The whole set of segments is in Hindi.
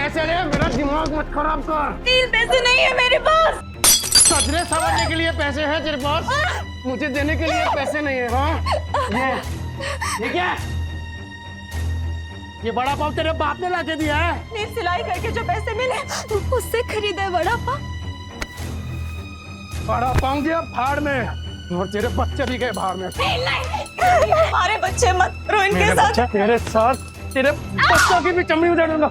पैसे ले, मेरा दिमाग मत खराब कर। 3 पैसे नहीं है मेरे पास। सजरे संवारने के लिए पैसे हैं तेरे पास, मुझे देने के लिए पैसे नहीं है। हाँ ये क्या? ये बड़ा पाव तेरे बाप ने लाके दिया है? नील सिलाई करके जो पैसे मिले उससे खरीदे बड़ा पाव। बड़ा पाव दिया फाड़ में, और तेरे बच्चे भी गए भाड़ में। नहीं, हमारे बच्चे मत रो इनके साथ। तेरे साथ तेरे बच्चों की भी चमड़ी उधेड़ दूंगा।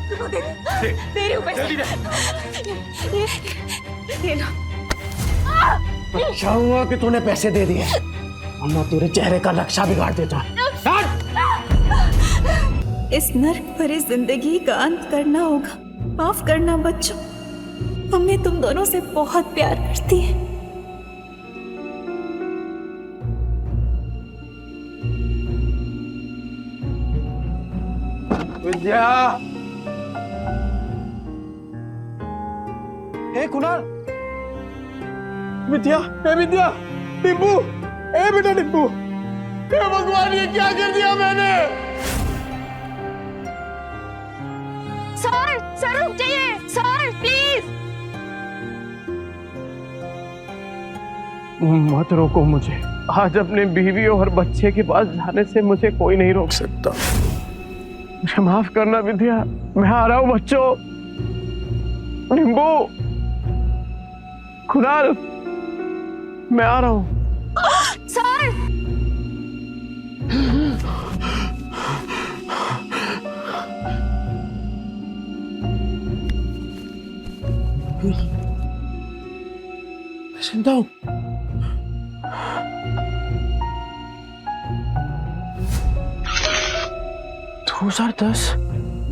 रुको, दे रही हूँ पैसे। ये लो। अच्छा हुआ कि तूने पैसे दे दिए, वरना तेरे चेहरे का नक्शा बिगाड़ देता। इस नर्क भरी जिंदगी का अंत करना होगा। माफ करना बच्चों, मम्मी तुम दोनों से बहुत प्यार करती है। विद्या, हे कुणाल, विद्या, हे विद्या, टिब्बू, हे बेटा टिब्बू, हे भगवान ये क्या कर दिया मैंने? सर रुक जाइए, सर प्लीज। मत रोको मुझे, आज अपने बीवी और बच्चे के पास जाने से मुझे कोई नहीं रोक सकता। मुझे माफ करना विद्या, मैं आ रहा हूँ बच्चों। निम्बू, कुणाल, मैं आ रहा हूँ। सर चिंता हूँ।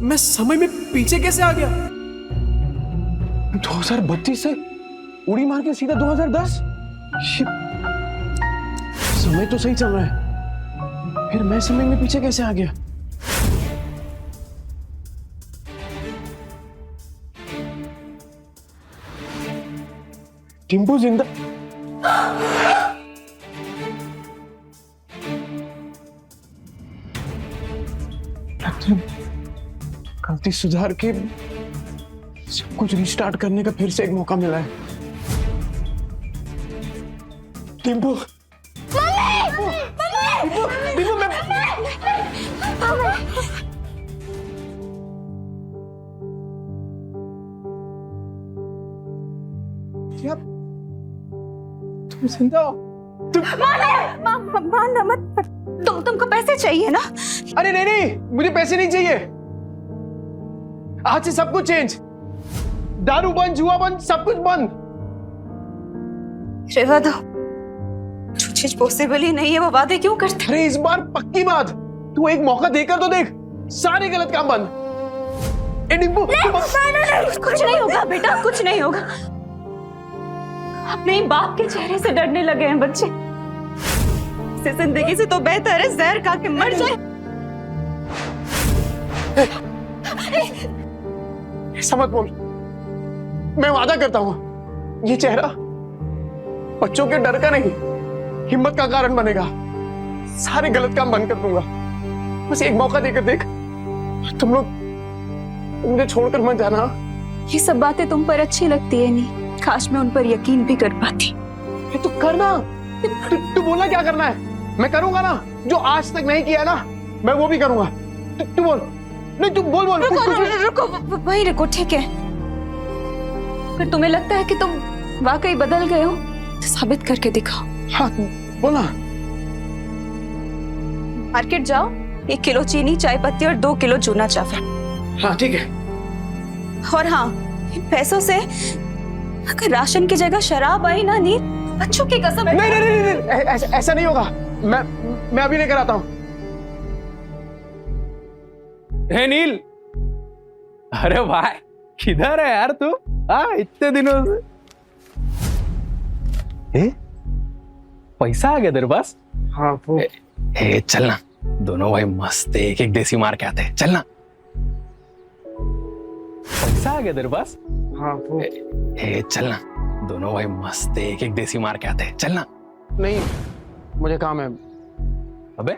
मैं समय में पीछे कैसे आ गया? 2032 से उड़ी मार के सीधा 2010। समय तो सही चल रहा है, फिर मैं समय में पीछे कैसे आ गया? टिम्पू जिंदा? गलती सुधार के सब कुछ रिस्टार्ट करने का फिर से एक मौका मिला है। टिम्पू, टिम्पू, मैं क्या? तुम जिंदा हो? मारना मत। तुमको पैसे चाहिए ना? अरे नहीं नहीं, मुझे पैसे नहीं चाहिए। आज से सब कुछ चेंज, दारू बंद, जुआ बंद, सब कुछ बंद। रेवा दो, जो चीज पॉसिबल ही नहीं है वो वादे क्यों करते? अरे इस बार पक्की बात, तू एक मौका देकर तो देख, सारे गलत काम बंद। ए डिम्पू, कुछ नहीं होगा बेटा, कुछ नहीं होगा। अपने ही बाप के चेहरे से डरने लगे हैं बच्चे। इस जिंदगी से तो बेहतर है जहर खा के मर जाए। ऐसा मत बोल, मैं वादा करता हूं, ये चेहरा बच्चों के डर का नहीं, हिम्मत का कारण बनेगा। सारे गलत काम बंद कर दूंगा, बस एक मौका देकर देख। तुम लोग मुझे छोड़कर मत जाना। ये सब बातें तुम पर अच्छी लगती है नहीं, काश मैं उन पर यकीन भी कर पाती। तो करना, तू बोलना क्या करना है, मैं करूंगा ना। जो आज तक नहीं किया ना, मैं वो भी करूंगा। तू बोल, नहीं तू बोल। रुको, वही रुको, ठीक है। अगर तुम्हें लगता है कि तुम वाकई बदल गए हो तो साबित करके दिखाओ। हाँ बोला। मार्केट जाओ, 1 किलो चीनी, चाय पत्ती और 2 किलो चूना चावल। हाँ ठीक है। और हाँ, इन पैसों से अगर राशन की जगह शराब आई ना नील, बच्चों की कसम। नहीं, ऐसा नहीं होगा। मैं अभी लेकर आता हूँ। हे नील, अरे भाई किधर है यार तू? हाँ इतने दिनों से। पैसा आ गया तेरे पास? हाँ वो। चलना, दोनों भाई मस्त एक एक देसी मार के आते हैं, चलना। पैसा आ गया तेरे पास? हाँ वो। चलना, दोनों भाई मस्त एक एक देसी मार के आते हैं, चलना। नहीं, मुझे काम है, अबे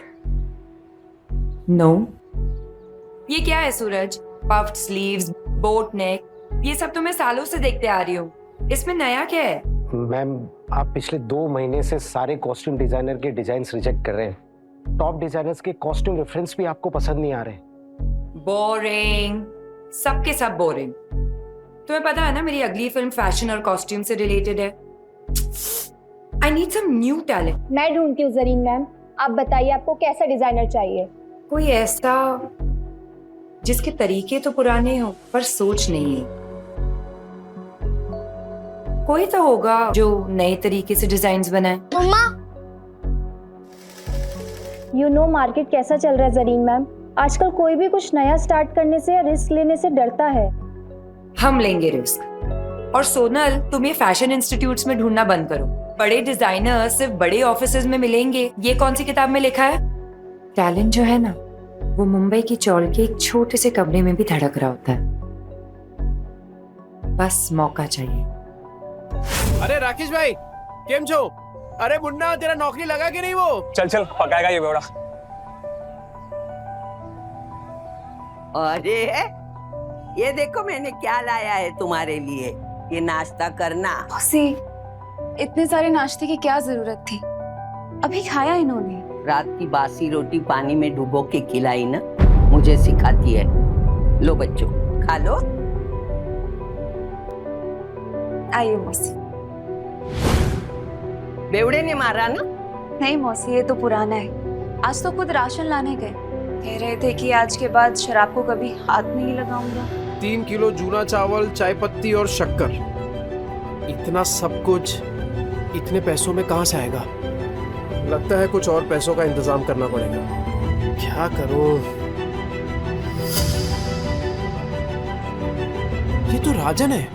नो। ये क्या है सूरज? पफ्ड स्लीव्स, बोट नेक, ये सब तो मैं सालों से देखते आ रही हूँ। इसमें नया क्या है? मैम, आप पिछले 2 महीने से सारे कॉस्ट्यूम डिजाइनर के डिजाइन्स रिजेक्ट कर रहे हैं। टॉप डिजाइनर्स के कॉस्ट्यूम रेफरेंस भी आपको पसंद नहीं आ रहे। बोरिंग, सबके सब बोरिंग। तुम्हें पता है ना मेरी अगली फिल्म फैशन और कॉस्ट्यूम से रिलेटेड है। I need some new talent. मैं ढूंढती हूँ जरीन मैम, आप बताइए आपको कैसा डिजाइनर चाहिए? कोई ऐसा जिसके तरीके तो पुराने हो पर सोच नहीं है। कोई तो होगा जो नए तरीके से डिजाइन्स बनाए। यू नो मार्केट कैसा चल रहा है जरीन मैम? आजकल कोई भी कुछ नया स्टार्ट करने से या रिस्क लेने से डरता है। हम लेंगे रिस्क। और सोनल, तुम ये फैशन इंस्टीट्यूट्स में ढूंढना बंद करो। बड़े डिजाइनर सिर्फ बड़े ऑफिसेज में मिलेंगे, ये कौन सी किताब में लिखा है? टैलेंट जो है ना, वो मुंबई की चौल के एक छोटे से कमरे में भी धड़क रहा होता है। बस मौका चाहिए। अरे राकेश भाई, केम छो? अरे मुन्ना, तेरा नौकरी लगा कि नहीं वो? चल चल, पकाएगा ये बेवड़ा। अरे ये देखो मैंने क्या लाया है तुम्हारे लिए, ये नाश्ता करना। मौसी, इतने सारे नाश्ते की क्या जरूरत थी? अभी खाया इन्होंने। रात की बासी रोटी पानी में डुबो के खिलाई ना, मुझे सिखाती है। लो बच्चों, खा लो। आइए मौसी। बेवड़े ने मारा ना? नहीं मौसी, ये तो पुराना है। आज तो खुद राशन लाने गए, कह रहे थे कि आज के बाद शराब को कभी हाथ नहीं लगाऊंगा। 3 किलो जूना चावल, चाय पत्ती और शक्कर, इतना सब कुछ इतने पैसों में कहाँ से आएगा? लगता है कुछ और पैसों का इंतजाम करना पड़ेगा। क्या करूं? ये तो राजन है,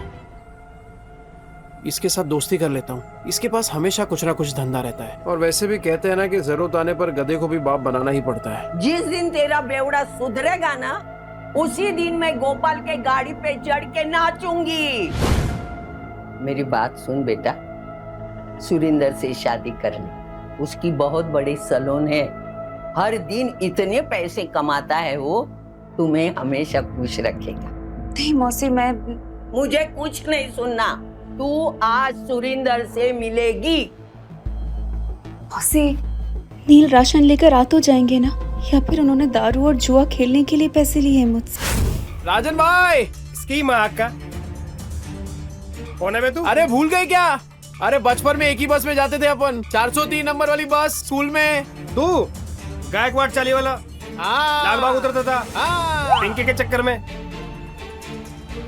इसके साथ दोस्ती कर लेता हूँ। इसके पास हमेशा कुछ ना कुछ धंधा रहता है। और वैसे भी कहते हैं ना कि जरूरत आने पर गधे को भी बाप बनाना ही पड़ता है। जिस दिन तेरा बेवड़ा सुधरेगा ना, उसी दिन मैं गोपाल के गाड़ी पे चढ़ के नाचूंगी। मेरी बात सुन बेटा, सुरिंदर से शादी कर ले। उसकी बहुत बड़ी सैलून है, हर दिन इतने पैसे कमाता है वो, तुम्हें हमेशा खुश रखेगा। नहीं मौसी, मैं मुझे कुछ नहीं सुनना, तू आज सुरिंदर से मिलेगी। मौसी, नील राशन लेकर आ तो जाएंगे ना, या फिर उन्होंने दारू और जुआ खेलने के लिए पैसे लिए हैं मुझसे? राजन भाई, इसकी माँ का कौन है बे तू? अरे भूल गए क्या? अरे बचपन में एक ही बस में जाते थे अपन, 403 नंबर वाली बस स्कूल में। तू गायकवाड़ चाली वाला लाल बाग उतरता था पिंकी के चक्कर में।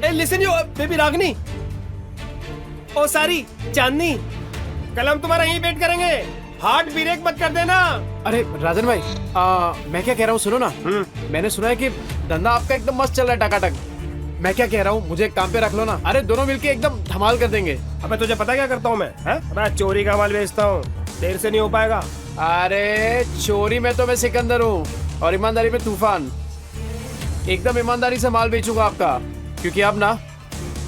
ए लिसन यू बेबी रागनी, ओ सारी चांदनी, कल हम तुम्हारा यहीं वेट करेंगे, हार्ट ब्रेक मत कर देना। अरे राजन भाई, मैं क्या कह रहा हूँ सुनो ना। मैंने सुना है कि धंधा आपका एकदम मस्त चल रहा है, टकाटक। मैं क्या कह रहा हूँ, मुझे काम पे रख लो ना। अरे दोनों मिलके एकदम धमाल कर देंगे। अबे तुझे पता क्या करता हूँ मैं? मैं चोरी का माल बेचता हूँ, देर से नहीं हो पाएगा। अरे चोरी में तो मैं सिकंदर हूँ और ईमानदारी में तूफान। एकदम ईमानदारी से माल बेचूंगा आपका, क्योंकि अब ना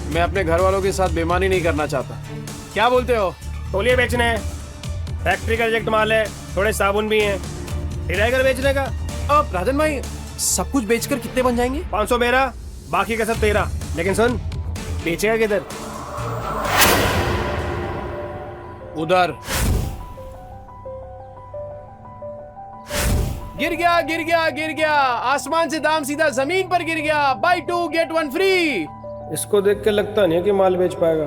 मैं अपने घर वालों के साथ बेईमानी नहीं करना चाहता। क्या बोलते हो? तौलिए बेचने हैं, फैक्ट्री का रिजेक्ट माल है, थोड़े साबुन भी हैं, डिराइगर बेचने का। अब राजन भाई, सब कुछ बेचकर कितने बन जाएंगे? 500 मेरा, बाकी का सब तेरा। लेकिन सुन, बेचेगा किधर? उधर। गिर गया गिर गया गिर गया, आसमान से दाम सीधा जमीन पर गिर गया। Buy 2 get 1 free. इसको देख के लगता नहीं है कि माल बेच पाएगा।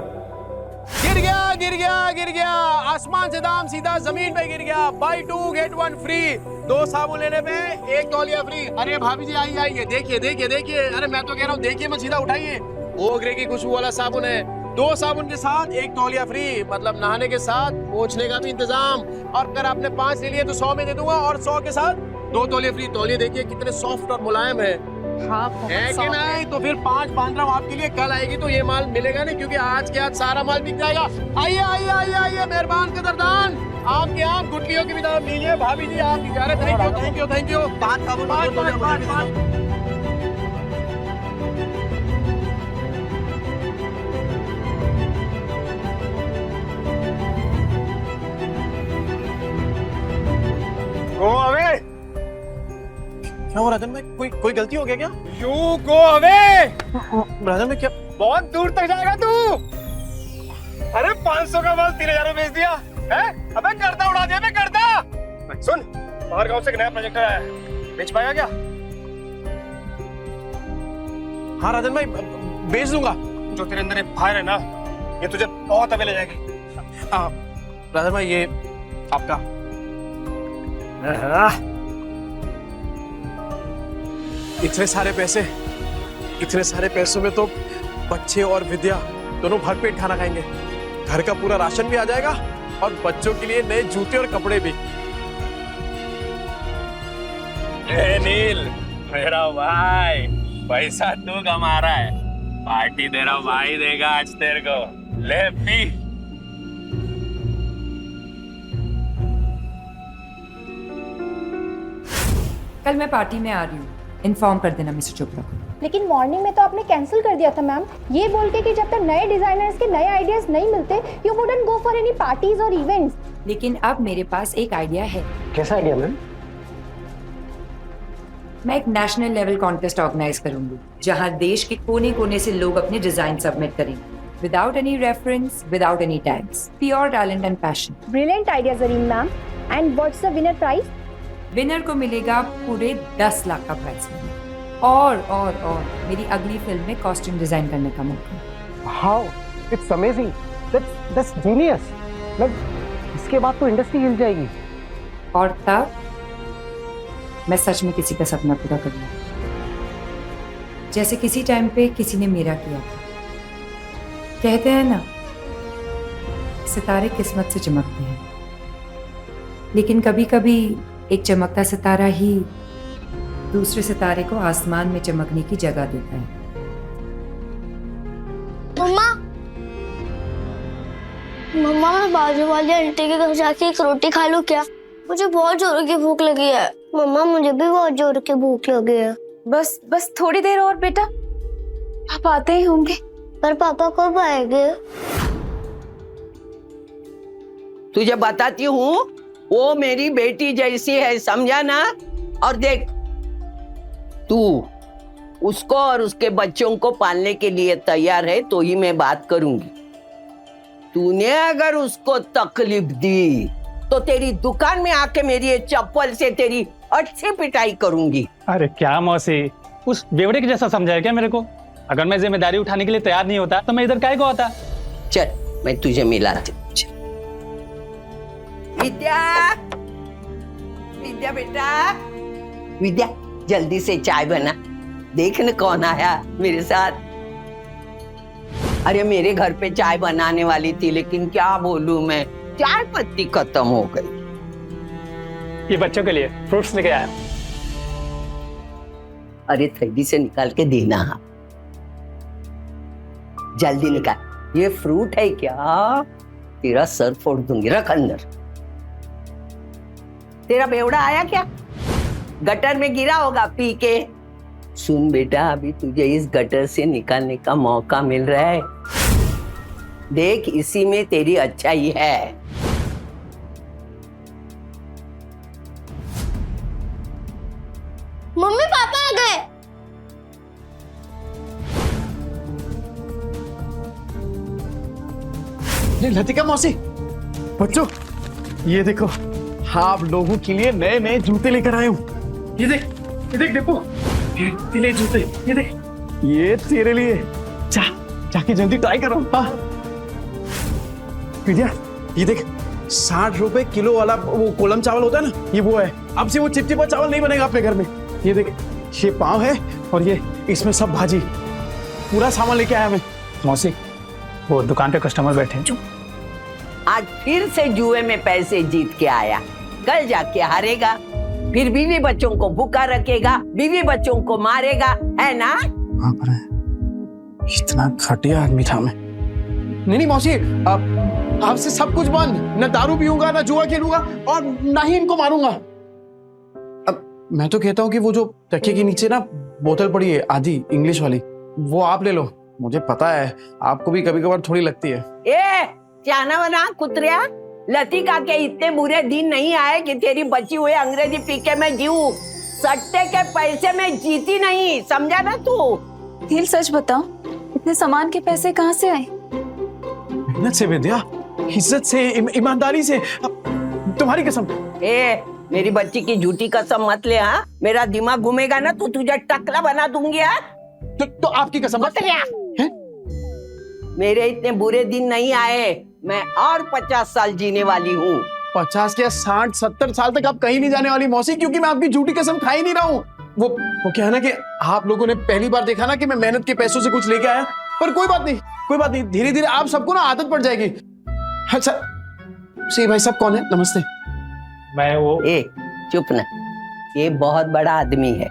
गिर गया गिर गया गिर गया, आसमान से दाम सीधा जमीन पे गिर गया। Buy 2 get 1 free. 2 साबुन लेने पे 1 तौलिया फ्री। अरे भाभी जी आइए आइए, देखिए देखिए देखिए। अरे मैं तो कह रहा हूँ देखिए मत, सीधा उठाइए। ओगरे की खुशबू वाला साबुन है। 2 साबुन के साथ 1 तौलिया फ्री, मतलब नहाने के साथ पोंछने का भी इंतजाम। और अगर आपने 5 ले लिए तो 100 में दे दूंगा, और 100 के साथ 2 तौलिया फ्री। तौलिए देखिए कितने सॉफ्ट और मुलायम है। हाँ, है कि नहीं? तो फिर 5 बांध रहा हूँ आपके लिए। कल आएगी तो ये माल मिलेगा नहीं, क्योंकि आज के आज सारा माल बिक जाएगा। आइए आइए आइए आइए, मेहरबान कदरदान। आपके आम गुटलियों की भी दाम लीजिए। भाभी जी आपकी जा रहे, thank you thank you thank you. 5 साबुन, 5। ओ अबे क्या हुआ राजन भाई? कोई गलती हो गया क्या? You go away. राजन भाई क्या? बहुत दूर तक जाएगा तू। अरे 500 का माल 3000 में बेच दिया है? अबे गर्दा उड़ा दिया। गर्दा सुन, बाहर गांव से एक नया प्रोजेक्ट आया है, बेच पाएगा क्या? हाँ राजन भाई, बेच दूंगा। जो तेरे अंदर फायर है ना, ये तुझे बहुत आगे ले जाएगी। राजन भाई ये आपका। इतने सारे पैसों में तो बच्चे और विद्या दोनों भरपेट खाना खाएंगे। घर का पूरा राशन भी आ जाएगा और बच्चों के लिए नए जूते और कपड़े भी। नील मेरा भाई, पैसा तू कमा रहा है, पार्टी तेरा भाई देगा आज तेरे को। ले पी। कल मैं पार्टी में आ रही हूँ, इन्फॉर्म कर देना मिस्टर चोपड़ा को। लेकिन मॉर्निंग में तो आपने कैंसिल कर दिया था मैम, ये बोल के कि जब तक नए डिजाइनर्स के नए आइडियाज नहीं मिलते you wouldn't go for any parties और इवेंट्स। लेकिन अब मेरे पास एक आइडिया है। कैसा आइडिया मैम? मैं एक नेशनल लेवल कॉन्टेस्ट ऑर्गेनाइज करूंगी, जहां देश के कोने कोने से लोग अपने डिजाइन सबमिट करेंगे, without any reference, without any tags, pure talent and passion. Brilliant idea Zareen ma'am. And what's the winner prize? Winner को मिलेगा पूरे 10 लाख का प्राइज और मेरी अगली फिल्म में कॉस्ट्यूम डिजाइन करने का मौका। How it's amazing, that's genius. मतलब इसके बाद तो इंडस्ट्री हिल जाएगी। और तब मैं सच में किसी का सपना पूरा करूंगा, जैसे किसी टाइम पे किसी ने मेरा किया था। कहते हैं ना, सितारे किस्मत से चमकते हैं, लेकिन कभी कभी एक चमकता सितारा ही दूसरे सितारे को आसमान में चमकने की जगह देता है। मम्मा मैं बाजू वाली आंटी के घर जाके एक रोटी खा लूं क्या? मुझे बहुत जोर की भूख लगी है। मम्मा मुझे भी बहुत जोर की भूख लगी है। बस थोड़ी देर और बेटा, पापा आते ही होंगे। पर पापा कब आएंगे? तुझे बताती हूँ, वो मेरी बेटी जैसी है, समझा ना? और देख, तू उसको और उसके बच्चों को पालने के लिए तैयार है तो ही मैं बात करूंगी। तूने अगर उसको तकलीफ दी तो तेरी दुकान में आके मेरी ये चप्पल से तेरी अच्छी पिटाई करूंगी। अरे क्या मौसी, उस बेवड़े के जैसा समझाया क्या मेरे को? अगर मैं जिम्मेदारी उठाने के लिए तैयार नहीं होता तो मैं इधर काहे को आता? चल मैं तुझे मिलाती हूँ। विद्या बेटा, विद्या जल्दी से चाय बना। देख न कौन आया मेरे साथ। अरे मेरे घर पे चाय बनाने वाली थी, लेकिन क्या बोलूं मैं, चाय पत्ती खत्म हो गई। ये बच्चों के लिए फ्रूट्स लेके आया। अरे थैली से निकाल के देना। हाँ जल्दी निकाल। ये फ्रूट है क्या? तेरा सर फोड़ दूंगी। रख अंदर। तेरा बेवड़ा आया क्या? गटर में गिरा होगा पी के। सुन बेटा, अभी तुझे इस गटर से निकालने का मौका मिल रहा है। देख, इसी में तेरी अच्छाई है। मम्मी पापा आ गए। लतिका मौसी, बच्चों ये देखो, आप लोगों के लिए नए नए जूते लेकर आया हूँ। ये देख डिप्पू, ये ले जूते, ये देख, ये तेरे लिए। जाके जल्दी ट्राई करो। हाँ विद्या, ये देख, 60 रुपए किलो वाला वो कोलम चावल होता है ना, ये वो है। अब से वो चिपचिपा चावल नहीं बनेगा अपने घर में। ये देख, ये पाव है और ये इसमें सब भाजी, पूरा सामान लेके आया मैं। मौसी, वो दुकान पे कस्टमर बैठे हैं। आज फिर से जुए में पैसे जीत के आया, कल जाके हारेगा, फिर बीवी बच्चों को भूखा रखेगा, बीवी बच्चों को मारेगा, है ना? हाँ पर इतना घटिया आदमी था मैं। नहीं मौसी, आपसे सब कुछ बंद। न दारू पीऊंगा, न जुआ खेलूंगा और ना ही इनको मारूंगा। अब मैं तो कहता हूँ कि वो जो तकिए के नीचे ना बोतल पड़ी है आधी इंग्लिश वाली, वो आप ले लो। मुझे पता है आपको भी कभी कभार थोड़ी लगती है। ए चाना बना कुतरिया, लतिका के इतने बुरे दिन नहीं आए कि तेरी बची हुई अंग्रेजी पी के मैं जीऊं। सट्टे के पैसे में जीती नहीं, समझा ना तू? नील सच बताओ, इतने सामान के पैसे कहाँ से आए? मेहनत से विद्या, इज्जत से, ईमानदारी से। तुम्हारी कसम। ए, मेरी बच्ची की झूठी कसम मत ले। हाँ, मेरा दिमाग घूमेगा ना तो तुझे टकला बना दूंगी। हाँ? तो आपकी कसम मत हैं? मेरे इतने बुरे दिन नहीं आए, मैं और 50 साल जीने वाली हूँ। 50 क्या 60-70 साल तक आप कहीं नहीं जाने वाली मौसी, क्योंकि मैं आपकी झूठी कसम खा ही नहीं रहा हूँ। वो क्या है ना कि आप लोगों ने पहली बार देखा ना कि मैं मेहनत के पैसों से कुछ लेके आया, पर कोई बात नहीं, धीरे धीरे आप सबको ना आदत पड़ जाएगी। अच्छा सी भाई साहब कौन है? नमस्ते। मैं वो ए, चुप ना, ये बहुत बड़ा आदमी है,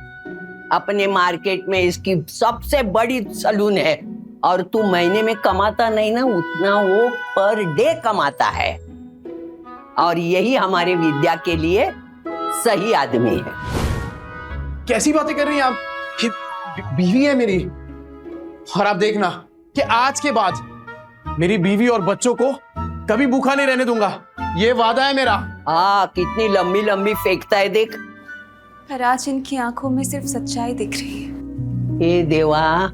अपने मार्केट में इसकी सबसे बड़ी सलून है, और तू महीने में कमाता नहीं ना उतना वो पर डे कमाता है, और यही हमारे विद्या के लिए सही आदमी है। कैसी बातें कर रही हैं आप? कि बीवी है मेरी, और आप देखना कि आज के बाद मेरी बीवी और बच्चों को कभी भूखा नहीं रहने दूंगा, ये वादा है मेरा। कितनी लंबी लंबी फेंकता है देख। पर आज इनकी आंखों में सिर्फ सच्चाई दिख रही है। ए देवा,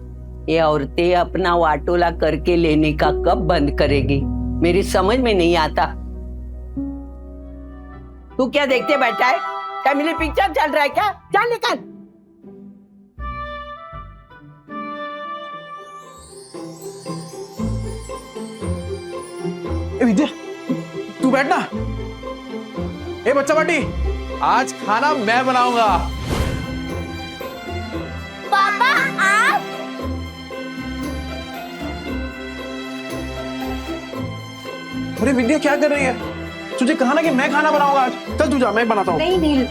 ये औरतें अपना वाटोला करके लेने का कब बंद करेगी, मेरी समझ में नहीं आता। तू क्या देखते बैठा है? फैमिली पिक्चर चल रहा है क्या? चल निकल। विद्या तू बैठना। ए बच्चा पार्टी, आज खाना मैं बनाऊंगा। पापा आप? अरे विद्या क्या कर रही है? तुझे कहा ना कि मैं खाना बनाऊंगा आज। चल तू जा, मैं बनाता हूँ। नहीं नील,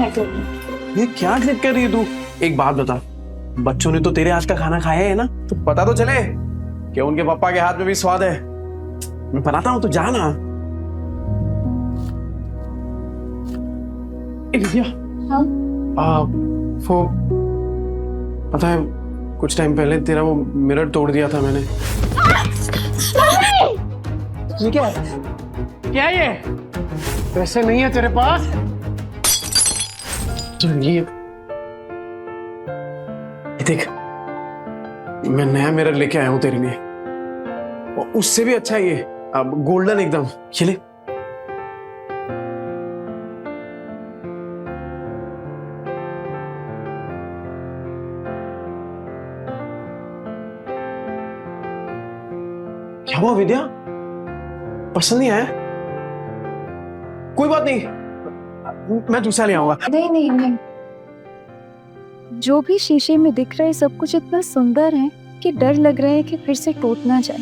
मैं करूँगी। ये क्या जिद कर रही है तू? एक बात बता, बच्चों ने तो तेरे हाथ का खाना खाया है ना, तो पता तो चले कि उनके पापा के हाथ में भी स्वाद है। मैं बनाता हूँ, तो जा ना। विद्या, हाँ? वो पता है कुछ टाइम पहले तेरा वो मिरर तोड़ दिया था मैंने। ये क्या है? क्या ये? पैसे नहीं है तेरे पास? तो ये देख, मैं नया मिरर लेके आया हूं तेरे लिए, और उससे भी अच्छा ये, अब गोल्डन एकदम। ये ले। क्या हुआ विद्या? पसंद नहीं आया? कोई बात नहीं, मैं दूसरा ले आऊंगा। नहीं नहीं नहीं, जो भी शीशे में दिख रहा है सब कुछ इतना सुंदर है कि डर लग रहा है कि फिर से टूट ना जाए।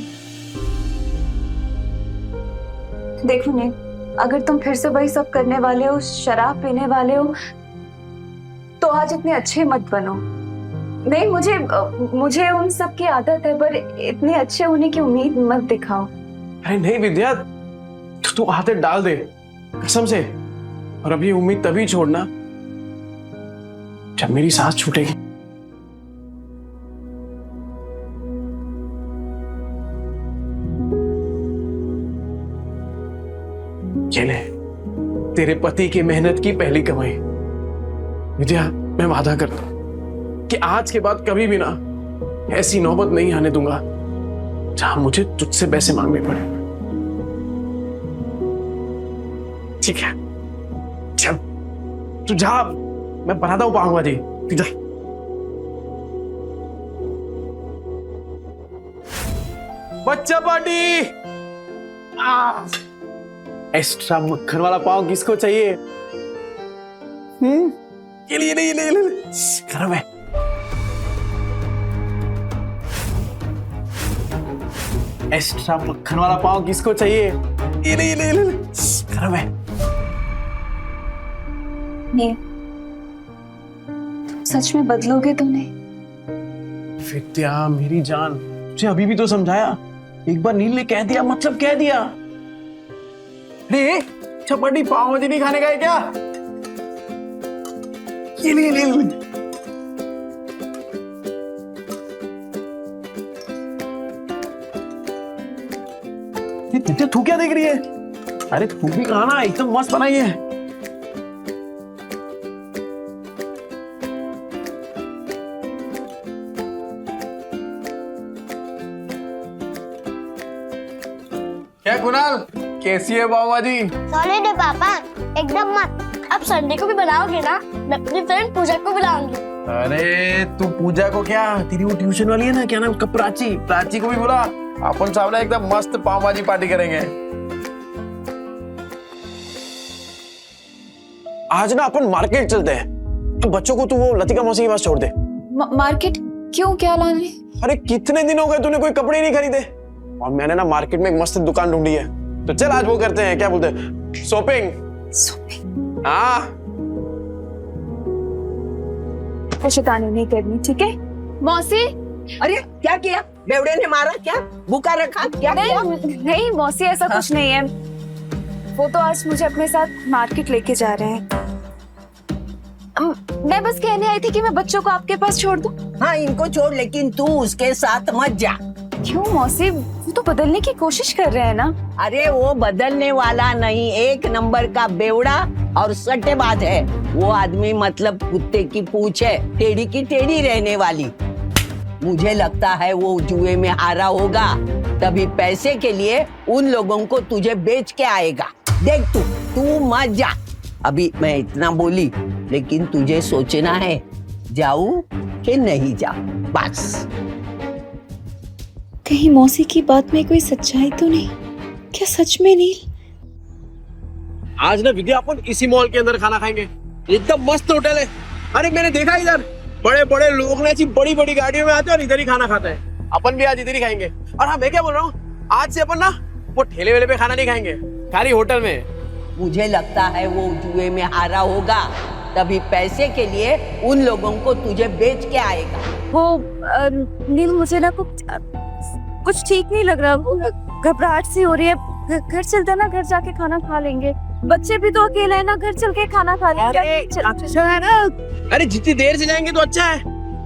देखो नील, अगर तुम फिर से वही सब करने वाले हो, शराब पीने वाले हो, तो आज इतने अच्छे मत बनो। नहीं, मुझे उन सब की आदत है, पर इतने अच्छे होने की उम्मीद मत दिखाओ। अरे नहीं विद्या, तू आदत डाल दे कसम से, और अब ये उम्मीद तभी छोड़ना जब मेरी सांस छूटेगी। ये ले, तेरे पति की मेहनत की पहली कमाई। विद्या, मैं वादा करता हूं कि आज के बाद कभी भी ना ऐसी नौबत नहीं आने दूंगा जहां मुझे तुझसे पैसे मांगने पड़े। ठीक है, चल तू जा, मैं बनाता हूं पाऊंगा जी। तू जा। बच्चा पार्टी, एक्स्ट्रा मक्खन वाला पाव किसको चाहिए? ये लिए नहीं, ले गरम है। एक्स्ट्रा मक्खन वाला पाव किसको चाहिए? ये नहीं, गरम है। नील, तुम सच में बदलोगे तो नहीं? विद्या मेरी जान, तुझे अभी भी तो समझाया। एक बार नील ने कह दिया मतलब कह दिया। अरे चपाटी पाव भाजी नहीं खाने का है क्या? ये ले। तू क्या देख रही है? अरे तू भी खाना, एकदम मस्त बनाई है। क्या कुणाल, कैसी है पाव भाजी? सॉलिड है पापा, एकदम मस्त। अब संडे को भी बनाओगे ना? मैं अपनी फ्रेंड पूजा को बुलाऊंगी। अरे तू पूजा को क्या, तेरी वो ट्यूशन वाली है ना, क्या नाम उसका, प्राची, प्राची को भी बुला। अपन सामने एकदम मस्त पाव भाजी पार्टी करेंगे। आज ना अपन मार्केट चलते हैं, तो बच्चों को तू वो लतिका मौसी के पास छोड़ दे। मार्केट क्यों, क्या लाने? अरे कितने दिन हो गए तूने कोई कपड़े नहीं खरीदे, और मैंने ना मार्केट में एक मस्त दुकान ढूंढी है, तो चल आज वो करते हैं, क्या बोलते हैं, शॉपिंग। हाँ शैतानी नहीं करनी, ठीक है? मौसी, अरे क्या किया, बेवड़े ने मारा क्या, भूखा रखा क्या? नहीं मौसी, ऐसा कुछ नहीं है। वो तो आज मुझे अपने साथ मार्केट लेके जा रहे हैं। मैं बस कहने आई थी कि मैं बच्चों को आपके पास छोड़ दूं। हाँ इनको छोड़, लेकिन तू उसके साथ मत जा। क्यों मौसी, वो तो बदलने की कोशिश कर रहे हैं ना। अरे वो बदलने वाला नहीं, एक नंबर का बेवड़ा और सट्टेबाज है वो आदमी, मतलब कुत्ते की पूंछ है, टेढ़ी की टेढ़ी रहने वाली। मुझे लगता है वो जुए में हारा होगा, तभी पैसे के लिए उन लोगों को तुझे बेच के आएगा। देख तू मत जा। अभी मैं इतना बोली, लेकिन तुझे सोचना है जाऊं कि नहीं जाऊं, बस। कहीं मौसी की बात में कोई सच्चाई तो नहीं? क्या सच में नील? आज ना विद्या अपन इसी मॉल के अंदर खाना खाएंगे, एकदम मस्त होटल है। अरे मैंने देखा इधर बड़े बड़े लोग ना ऐसी बड़ी बड़ी गाड़ियों में आते हैं और इधर ही खाना खाते हैं। अपन भी आज इधर ही खाएंगे। और हाँ मैं क्या बोल रहा हूँ, आज से अपन ना वो ठेले वेले पे खाना नहीं खाएंगे, खाली होटल में। मुझे लगता है वो जुए में हारा होगा, तभी पैसे के लिए उन लोगों को तुझे बेच के आएगा। वो नील, मुझे ना कुछ ठीक नहीं लग रहा, घबराहट सी हो रही है। घर चलते ना, घर जाके खाना खा लेंगे। बच्चे भी तो अकेले हैं ना, घर चल के खाना खा लेंगे। अरे जितनी देर से जाएंगे तो अच्छा है।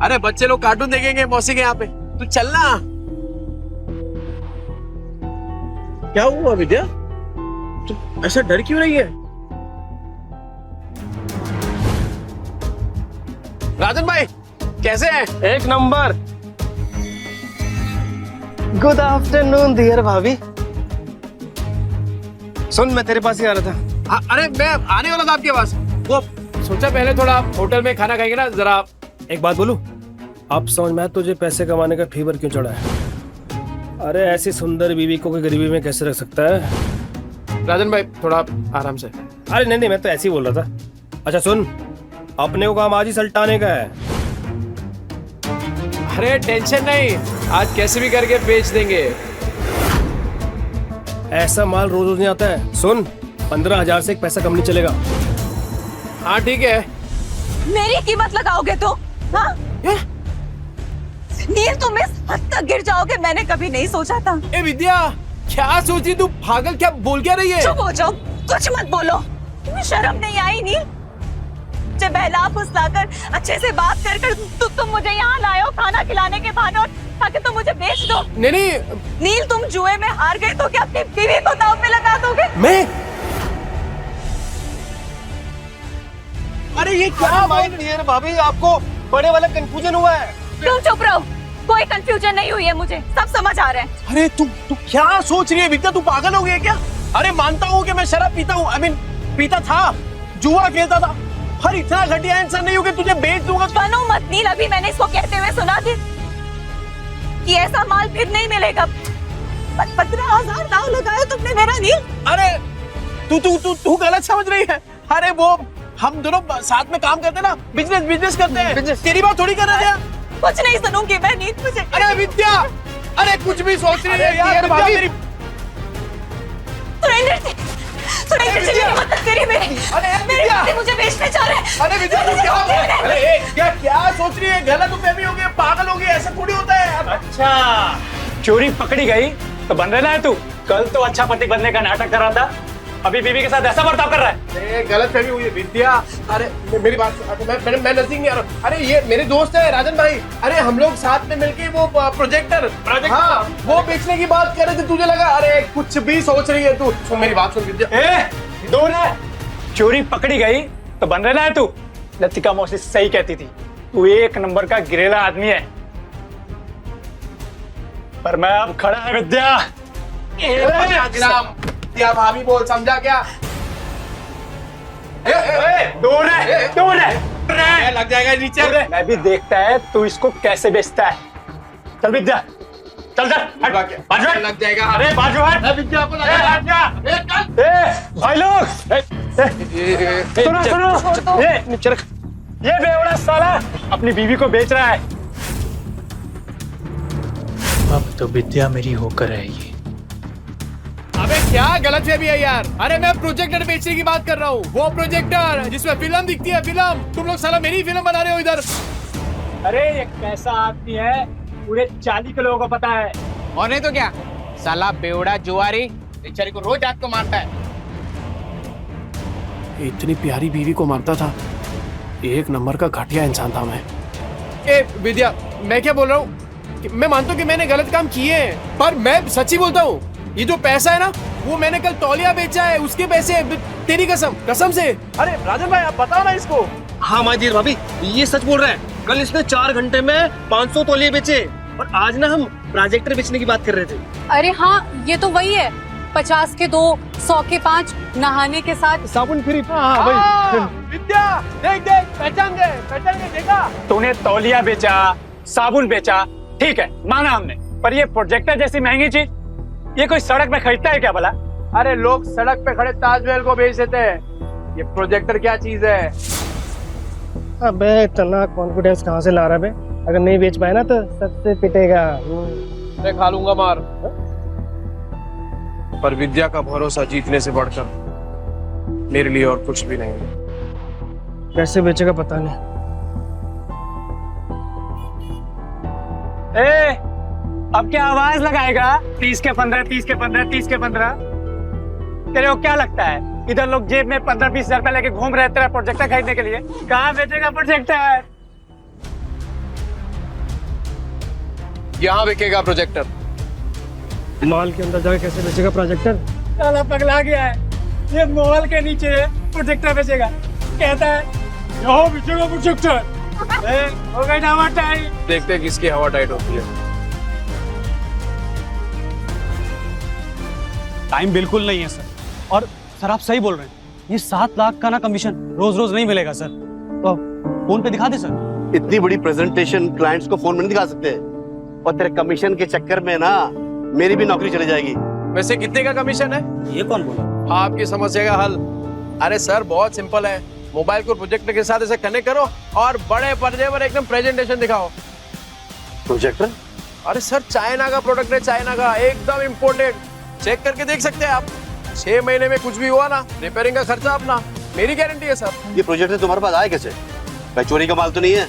अरे बच्चे लोग कार्टून देखेंगे मौसी के यहाँ पे, तू चलना। क्या हुआ विद्या, तू ऐसा डर क्यों रही है? राजन भाई कैसे हैं? एक नंबर। गुड आफ्टरनून डियर भाभी। सुन, मैं तेरे पास ही आ रहा था। अरे मैं आने वाला था आपके पास, वो सोचा पहले थोड़ा होटल में खाना खाएंगे ना जरा। एक बात बोलूं, अब समझ में आया तुझे पैसे कमाने का फीवर क्यों चढ़ा है। अरे ऐसी सुंदर बीवी को कोई गरीबी में कैसे रख सकता है? राजन भाई थोड़ा आराम से। अरे नहीं, मैं तो ऐसे ही बोल रहा था। अच्छा सुन, अपने को काम आज ही सल्टाने का है। अरे टेंशन नहीं, आज कैसे भी करके बेच देंगे। ऐसा माल रोज रोज नहीं आता है। सुन, 15,000 से एक पैसा कम नहीं चलेगा। हाँ ठीक है। मेरी कीमत लगाओगे तो? हाँ? नील, तुम इस हद तक गिर जाओगे मैंने कभी नहीं सोचा था। ए विद्या, क्या सोची तू, पागल, क्या बोल क्या रही है? चुप हो जाओ, कुछ मत बोलो। तुम्हें शर्म नहीं आई नील? मुझे बहला फुसलाकर अच्छे से बात कर तुम मुझे यहाँ लाए हो खाना खिलाने के बहाने, ताकि तुम मुझे बेच दो। नहीं नील, तुम जुए में हार गए तो क्या अपनी बीवी को दांव पे लगा दोगे? मैं? अरे ये क्या डियर भाभी, आपको बड़े वाला कंफ्यूजन हुआ है। तुम चुप रहो, कोई कंफ्यूजन नहीं हुई है, मुझे सब समझ आ रहा है। अरे तू क्या सोच रही है विद्या, तू पागल हो गई है क्या? अरे मानता हूँ कि मैं शराब पीता हूँ, आई मीन पीता था, जुआ खेलता था, हर इतना घटिया इंसान नहीं हूँ कि तुझे बेच दूंगा। बनो मत नील, अभी मैंने इसको कहते हुए सुना थी कि ऐसा माल फिर नहीं मिलेगा। 15,000 दाव लगाया तुमने मेरा नील। अरे तू गलत समझ रही है। अरे वो हम दोनों साथ में काम करते ना, बिजनेस करते हैं। तेरी बात थोड़ी कर रहे हैं। कुछ नहीं सुनूंगी मैं नील, मुझे। अरे विद्या, अरे कुछ भी सोच रही है यार विद्या मेरी। सुरेंद्र जी ने मदद करी मेरी। अरे मेरे पति मुझे बेचने जा रहे हैं। अरे विद्या तू क्या सोच रही है? गलत फहमी हो गई, पागल हो गई, ऐसा थोड़ी होता है। अच्छा, चोरी पकड़ी गई तो बन रहना है तू। कल तो अच्छा पति बनने का नाटक कर रहा था, अभी बीवी के साथ ऐसा बर्ताव कर रहा है। गलत फहमी हुई है विद्या। अरे मेरी बात, मैं नजदीक नहीं आ रहा। अरे ये मेरे दोस्त है राजन भाई, अरे हम लोग साथ में मिलके वो प्रोजेक्टर, हाँ वो बेचने की बात कर रहे थे, तुझे लगा अरे कुछ भी सोच रही है तू। सुन मेरी बात सुन विद्या। दूर है, चोरी पकड़ी गई तो बन रहना है तू। लतिका मौसी सही कहती थी, तू एक नंबर का गिरेला आदमी है। पर मैं अब खड़ा है विद्या, क्या भाभी बोल, समझा क्या? दूर है लग जाएगा नीचे। मैं भी देखता है तू इसको कैसे बेचता है। चल विद्या, चल बाजू हट। लग जाएगा। अरे बाजू हट। विद्या को लगा। भाई लोग सुनो, ये नीचे रख। ये बेवड़ा साला अपनी बीवी को बेच रहा है। अब तो विद्या मेरी होकर रहेगी। अबे क्या गलतफहमी है यार? अरे मैं प्रोजेक्टर बेचने की बात कर रहा हूँ, वो प्रोजेक्टर जिसमें फिल्म दिखती है। फिल्म तुम लोग साला मेरी फिल्म बना रहे हो इधर। अरे ये कैसा आदमी है, पूरे 40 के लोगों को पता है। और नहीं तो क्या, साला बेवड़ा जुआरी बेचारी को रोज रात को मारता है। इतनी प्यारी बीवी को मारता था, एक नंबर का घटिया इंसान था मैं। ए विद्या, मैं क्या बोल रहा हूँ, मैं मानता हूँ कि मैंने गलत काम किए हैं, पर मैं सच्ची बोलता हूँ, ये जो पैसा है ना, वो मैंने कल तौलिया बेचा है, उसके पैसे। तेरी कसम से। अरे राजन भाई, आप बताओ ना इसको। हाँ माजी भाभी, ये सच बोल रहा है। कल इसने 4 घंटे में 500 तौलिए बेचे, और आज ना हम प्रोजेक्टर बेचने की बात कर रहे थे। अरे हाँ, ये तो वही है। 50 के 2, 100 के 5, नहाने के साथ साबुन फ्री। विद्या देख पहचान गए देखा। तूने तौलिया बेचा, साबुन बेचा, ठीक है माना हमने, पर ये प्रोजेक्टर जैसी महंगी चीज ये कोई सड़क में खरीदता है क्या भला? अरे लोग सड़क पे खड़े ताजमहल को बेच देते हैं, ये प्रोजेक्टर क्या चीज है? अबे इतना कॉन्फिडेंस कहाँ से ला रहा है? अगर नहीं बेच पाए ना तो सबसे पिटेगा। मैं खा लूंगा मार, पर विद्या का भरोसा जीतने से बढ़कर मेरे लिए और कुछ भी नहीं है। कैसे बेचेगा पता नहीं। अब क्या आवाज लगाएगा? 30 के 15, 30 के 15, 30 के 15। तेरे को क्या लगता है इधर लोग जेब में 15-20 हजार रुपए लेके घूम रहे तेरा प्रोजेक्टर खरीदने के लिए? कहाँ बेचेगा प्रोजेक्टर? यहाँ बिकेगा प्रोजेक्टर। मॉल के अंदर जाके कैसे बेचेगा प्रोजेक्टर? साला पगला गया है, ये मॉल के नीचे प्रोजेक्टर बेचेगा, कहता है यहाँ बेचेगा प्रोजेक्टर। हो गई ना हवा टाइट। देखते हैं किसकी हवा टाइट होती है। टाइम बिल्कुल नहीं है सर, और सर आप सही बोल रहे हैं, ये 7 लाख का ना कमीशन रोज रोज नहीं मिलेगा सर। तो फोन पे दिखा दे सर। इतनी बड़ी प्रेजेंटेशन क्लाइंट्स को फोन में नहीं दिखा सकते, और तेरे कमीशन के चक्कर में ना मेरी भी नौकरी चली जाएगी। वैसे कितने का कमीशन है? ये कौन बोला? आपकी समस्या का हल। अरे सर बहुत सिंपल है, मोबाइल को प्रोजेक्टर के साथ ऐसे कनेक्ट करो और बड़े पर्दे पर एकदम प्रेजेंटेशन दिखाओ। प्रोजेक्टर? अरे सर चाइना का प्रोडक्ट है, चाइना का, एकदम इम्पोर्टेड। चेक करके देख सकते हैं आप। 6 महीने में कुछ भी हुआ ना, रिपेयरिंग का खर्चा अपना, मेरी गारंटी है सर। ये प्रोजेक्टर तुम्हारे पास आए कैसे? भाई चोरी का माल तो नहीं है?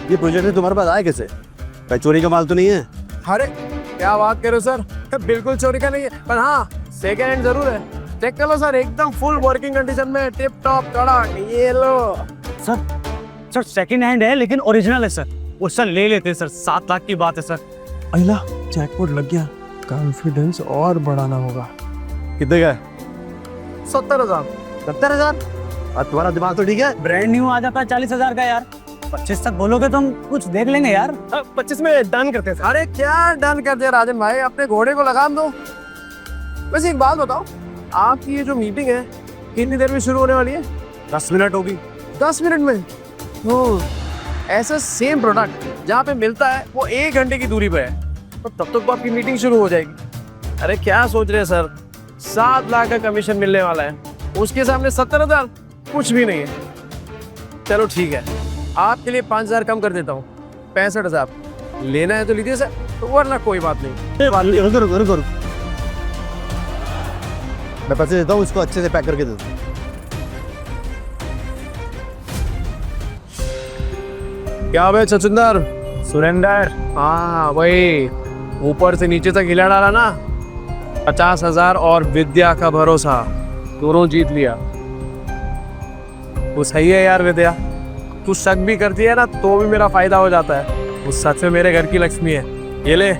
ये प्रोजेक्टर तुम्हारे पास आए कैसे? भाई चोरी का माल तो नहीं है? अरे क्या बात कर रहे हो सर, बिल्कुल चोरी का नहीं है, पर हाँ सेकेंड हैंड जरूर है। चेक कर लो सर, एकदम फुल वर्किंग कंडीशन में, टिप टॉप कड़क। ये लो सर सेकंड हैंड है लेकिन ओरिजिनल है सर। वो सर ले लेते सर, 7 लाख की बात है सर। अल्लाह जैकपॉट लग गया, कॉन्फिडेंस और बढ़ाना होगा। कितने का? 70,000। 70,000? तुम्हारा दिमाग तो ठीक है? ब्रांड न्यू आ जाता है 40,000 का यार। 25 तक बोलोगे तो हम कुछ देख लेंगे यार। 25 में डन करते हैं। अरे क्या डन कर दिया राजन भाई, अपने घोड़े को लगाम दो। वैसे एक बात बताओ, आपकी ये जो मीटिंग है कितनी देर में शुरू होने वाली है? 10 मिनट होगी। 10 मिनट में? तो ऐसा सेम प्रोडक्ट जहाँ पे मिलता है वो 1 घंटे की दूरी पे है, तो तब तक तो आपकी मीटिंग शुरू हो जाएगी। अरे क्या सोच रहे हैं सर, 7 लाख का कमीशन मिलने वाला है, उसके सामने 70,000 कुछ भी नहीं है। चलो ठीक है, आपके लिए 5,000 कम कर देता हूँ, 65,000। लेना है तो लीजिए सर, तो वरना कोई बात नहीं। रुको, मैं पैसे देता हूँ, इसको अच्छे से पैक करके दे दो। क्या भाई छछुंदर? सुरेंदर? हाँ वही, ऊपर से नीचे तक हिला डाला ना। 50,000 और विद्या का भरोसा, दोनों जीत लिया। वो सही है यार विद्या, तू शक भी करती है ना तो भी मेरा फायदा हो जाता है। वो सच में मेरे घर की लक्ष्मी है। ये ले,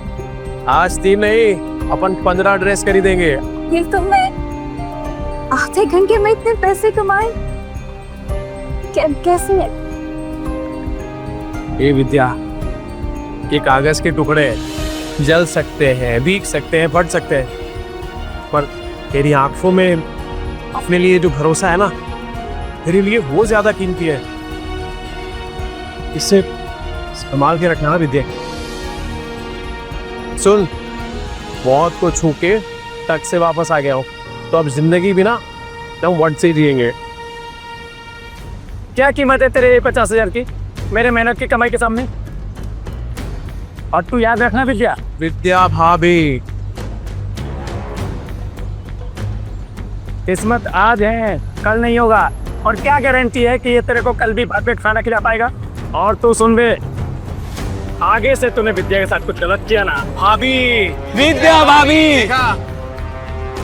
आज 3 नहीं अपन 15 ड्रेस खरीदेंगे। ये तो मैं आधे घंटे में इतने पैसे कमाए कैसे? ए विद्या, ये कागज के टुकड़े जल सकते हैं, भीग सकते हैं, फट सकते हैं, पर तेरी आंखों में अपने लिए जो भरोसा है ना, तेरे लिए वो ज्यादा कीमती है। इसे संभाल के रखना विद्या। सुन, मौत को छू के तक से वापस आ गया हूँ, तो अब जिंदगी भी ना हम वट से ही जिएंगे। क्या कीमत है तेरे 50,000 की मेरे मेहनत की कमाई के सामने? और तू याद रखना विद्या, विद्या भाभी, किस्मत आज है कल नहीं होगा, और क्या गारंटी है कि ये तेरे को कल भी भरपेट खाना खिला पाएगा? और तू सुन बे, आगे से तूने विद्या के साथ कुछ गलत किया ना, भाभी, विद्या भाभी,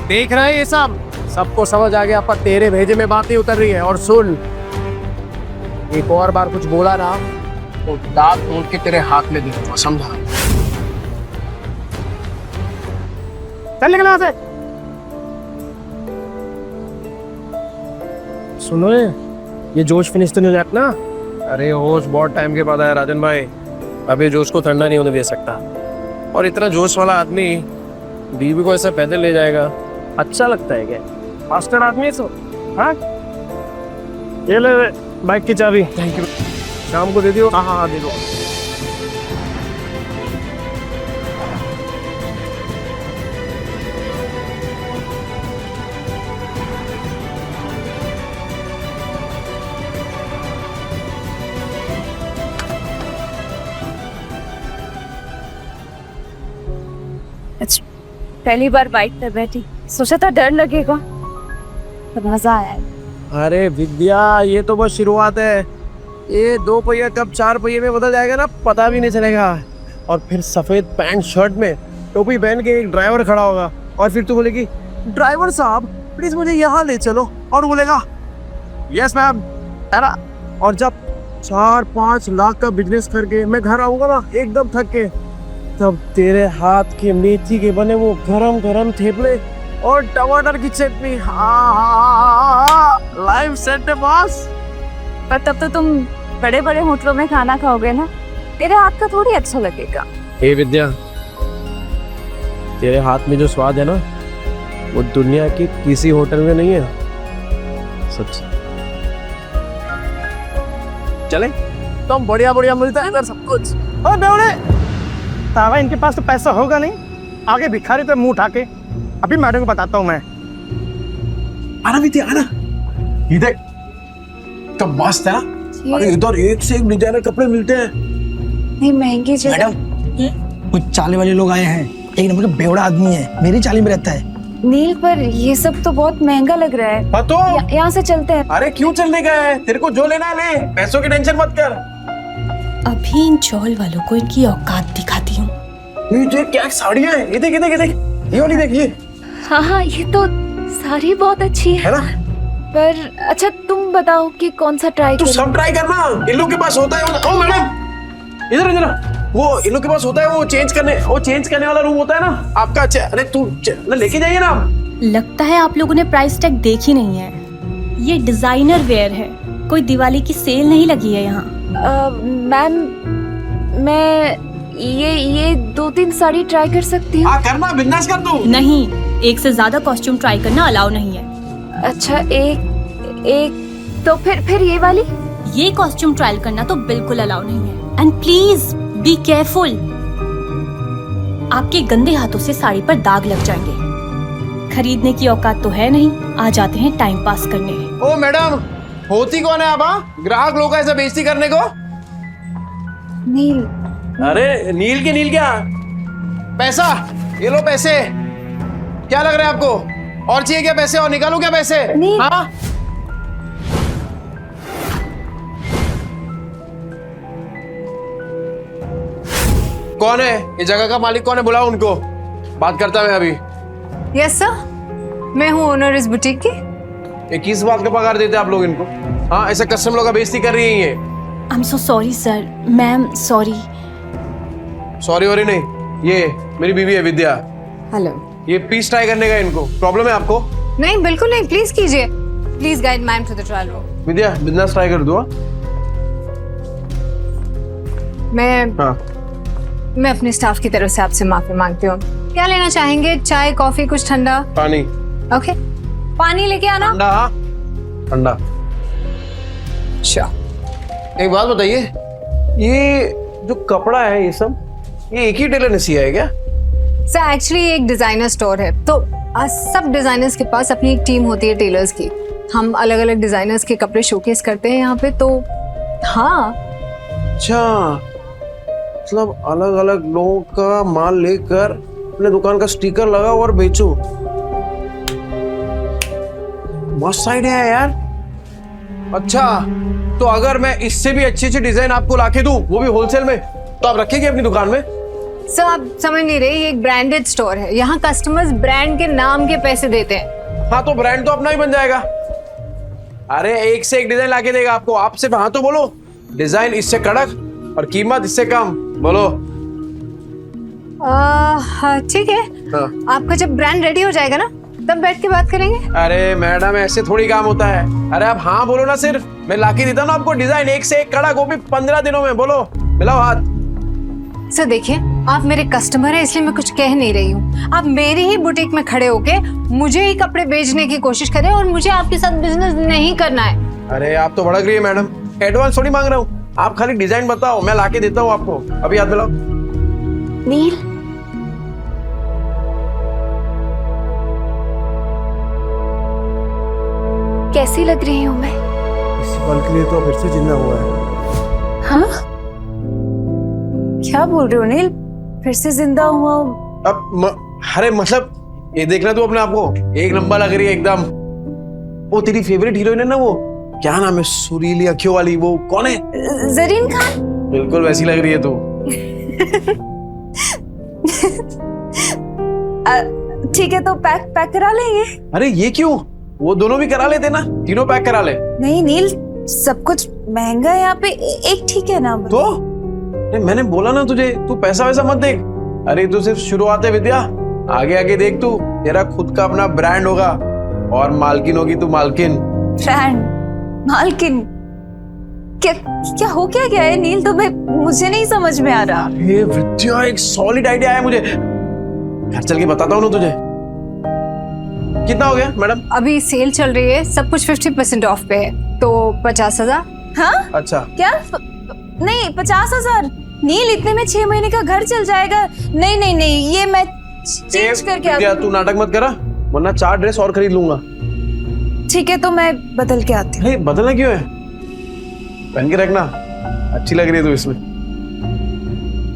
देख रहे हैं ये सब, सबको समझ आ गया पर तेरे भेजे में बात नहीं उतर रही है। और सुन, एक और बार कुछ बोला ना तो दांत तोड़ के तेरे हाथ में दूंगा, समझा? चल निकल वहां से। सुनो, ये जोश फिनिश तो नहीं हो जाता ना? अरे होश बहुत टाइम के बाद आया राजन भाई, अभी जोश को ठंडा नहीं होने दे सकता। और इतना जोश वाला आदमी बीवी को ऐसा पैदल ले जाएगा, अच्छा लगता है क्या? मास्टर आदमी सो, हाँ? ये ले बाइक की चाबी। Thank you. शाम को दे दियो। हाँ हाँ दे दो। पहली बार बाइक पर बैठी, सोचा था डर लगेगा, पर मजा आया। अरे विद्या, ये तो बस शुरुआत है। ये 2 पहिया कब 4 पहिए में बदल जाएगा ना, पता भी नहीं चलेगा। और फिर सफेद पैंट शर्ट में टोपी पहन के एक ड्राइवर खड़ा होगा, और फिर तू बोलेगी ड्राइवर साहब प्लीज मुझे यहाँ ले चलो, और बोलेगा यस मैम। और जब 4-5 लाख का बिजनेस करके मैं घर आऊंगा ना एकदम थक के, तब तेरे हाथ के मेथी के बने वो गरम गरम थेपले और टमाटर की चटनी, लाइव सेट है बॉस। पर तब तो तुम बड़े बड़े होटलों में खाना खाओगे ना, तेरे हाथ का थोड़ी अच्छा लगेगा। हे विद्या, तेरे हाथ में जो स्वाद है ना, वो दुनिया की किसी होटल में नहीं है, सच। चले तो हम बढ़िया बढ़िया मिलता है इधर सब कुछ। और बेवड़े, तावा इनके पास तो पैसा होगा नहीं, आगे भिखारी तो मुंह उठा के। अभी मैडम को बताता हूँ मैं। आना विद्या आना, ये देख कब मस्त है ना। अरे इधर एक से एक डिजाइनर कपड़े मिलते हैं। नहीं महंगी जगह। मैडम, कुछ चाले वाले लोग आए हैं, एक नंबर का बेवड़ा आदमी है, मेरी चाली में रहता है। नील, पर ये सब तो बहुत महंगा लग रहा है। तो यहाँ से चलते हैं। अरे क्यों चलने का है, तेरे को जो लेना है ले, पैसों की टेंशन मत कर। अभी इन चौल वालों को इनकी औकात दिखाती हूँ। ये देख क्या साड़ियाँ हैं, ये देख ये देख ये देख, ये वाली देख ये। हाँ, ये तो साड़ी बहुत अच्छी है ना? पर अच्छा तुम बताओ कि कौन सा ट्राई तू सब ट्राई करना, इन लोग के पास होता है। ओ मैडम, इधर इधर, वो इन लोग के पास होता है, वो चेंज करने वाला रूम होता है ना आपका। अरे तू लेके जाइए ना। लगता है आप लोगों ने प्राइस टैग देखी नहीं है। ये डिजाइनर वेयर है, कोई दिवाली की सेल नहीं लगी है यहाँ। मैम, मैं ये 2-3 साड़ी ट्राई कर सकती हूँ? करना, बिंदास कर तू। नहीं, एक से ज्यादा कॉस्ट्यूम ट्राई करना अलाउ नहीं है। अच्छा, एक तो फिर ये वाली? ये कॉस्ट्यूम ट्रायल करना तो बिल्कुल अलाउ नहीं है। एंड प्लीज बी केयरफुल, आपके गंदे हाथों से साड़ी पर दाग लग जाएंगे। खरीदने की औकात तो है नहीं, आ जाते हैं टाइम पास करने। ओ मैडम, होती कौन है आप? ग्राहक लोग ऐसा बेइज्जती करने को? नील। अरे नील के नील क्या? पैसा, ये लो पैसे। क्या लग रहा है आपको? और चाहिए क्या पैसे? और निकालो क्या पैसे? हाँ? कौन है ये जगह का मालिक? कौन है? बुलाओ उनको, बात करता मैं अभी। यस सर, मैं हूँ ओनर इस बुटीक की। ये किस बात का पगार देते आप लोग इनको? हाँ, ऐसे कस्टमर लोग का बेइज्जती कर रही है ये। I am so sorry sir. Ma'am sorry. Sorry worry नहीं, ये मेरी बीवी है विद्या। हेलो। ये पीस ट्राई करने का इनको प्रॉब्लम है आपको? नहीं बिल्कुल नहीं, प्लीज कीजिए। Please guide ma'am to the trial room. Vidya, business try कर दो। मैं हाँ मैं अपने स्टाफ की तरफ से आपसे माफी मांगती हूँ। क्या लेना चाहेंगे? चाय, कॉफी, कुछ ठंडा? पानी। ओके, पानी लेके आना। ठंडा। हाँ, ठंडा। अच्छा, एक बात बताइए, ये जो कपड़ा है ये सब, ये एक ही टेलर ने सिया है क्या? सर एक्चुअली एक डिजाइनर स्टोर है, तो सब डिजाइनर्स के पास अपनी एक टीम होती है टेलर्स की। हम अलग अलग डिजाइनर्स के कपड़े शोकेस करते हैं यहाँ पे, तो हाँ। अच्छा, मतलब अलग अलग लोगों का माल लेकर अपने दुकान का स्टिकर लगाओ और बेचो। मस्त आइडिया है यार। अच्छा, तो अगर मैं इससे भी अच्छी अच्छी डिजाइन आपको लाके दूं, वो भी होलसेल में, तो आप रखेंगे अपनी दुकान में? सर आप समझ नहीं रहे, ये एक ब्रांडेड स्टोर है। यहाँ कस्टमर्स ब्रांड के नाम के पैसे देते हैं। हाँ, तो ब्रांड तो अपना ही बन जाएगा। अरे एक से एक डिजाइन लाके देगा आपको। आप सिर्फ हाँ तो बोलो, डिजाइन इससे कड़क और कीमत इससे कम, बोलो। ठीक है। हाँ। आपका जब ब्रांड रेडी हो जाएगा ना, तब बैठ के बात करेंगे। अरे मैडम, ऐसे थोड़ी काम होता है। अरे आप हाँ बोलो ना, सिर्फ मैं लाके देता हूँ ना आपको डिजाइन एक से एक कड़क, वो भी 15 दिनों में। बोलो, मिलाओ हाथ। सर देखिए, आप मेरे कस्टमर हैं इसलिए मैं कुछ कह नहीं रही हूँ। आप मेरी ही बुटीक में खड़े होके मुझे ही कपड़े बेचने की कोशिश करें और मुझे आपके साथ बिजनेस नहीं करना है। अरे आप तो भड़क रही है मैडम, एडवांस थोड़ी मांग रहा हूँ। आप खाली डिजाइन बताओ, मैं लाके देता हूँ आपको। अभी हाथ मिलाओ। नील, कैसी लग रही हूँ मैं? इस पल के लिए तो फिर से जिंदा हुआ है। हाँ, क्या बोल रहे हो नील? फिर से जिंदा हुआ हूँ? अरे मतलब ये देखना तू अपने आप को, एक नंबर लग रही है एकदम। वो तेरी फेवरेट हीरोइन है ना, वो क्या नाम है, सुरीली अखियों वाली, वो कौन है? जरीन खान। बिल्कुल वैसी लग रही है तू। ठीक है, तो पैक करा लेंगे। अरे ये क्यों, वो दोनों भी करा लेते ना, तीनों पैक करा ले। नहीं नील, सब कुछ महंगा है यहाँ पे, एक ठीक है ना? तो मैंने बोला ना तुझे, तू पैसा वैसा मत देख। अरे तू सिर्फ शुरुआत है विद्या, आगे आगे देख, तू तेरा खुद का अपना ब्रांड होगा और मालकिन होगी तू, मालकिन। ब्रांड? मालकिन? क्या हो क्या गया है नील? तुम्हें, मुझे नहीं समझ में आ रहा। ये विद्या, एक सॉलिड आइडिया है मुझे, घर चल के बताता हूँ ना तुझे। कितना हो गया मैडम? अभी सेल चल रही है, सब कुछ 50% ऑफ पे है, तो 50,000। हाँ? अच्छा। क्या? नहीं, 50,000 नील, इतने में 6 महीने का घर चल जाएगा। नहीं नहीं नहीं, ये मैं चेंज करके विद्या, तू नाटक मत करा, वरना 4 ड्रेस और खरीद लूंगा। ठीक है, तो मैं बदल के आती हूँ। बदलना क्यों है, पहन के रखना, अच्छी लग रही है तू इसमें।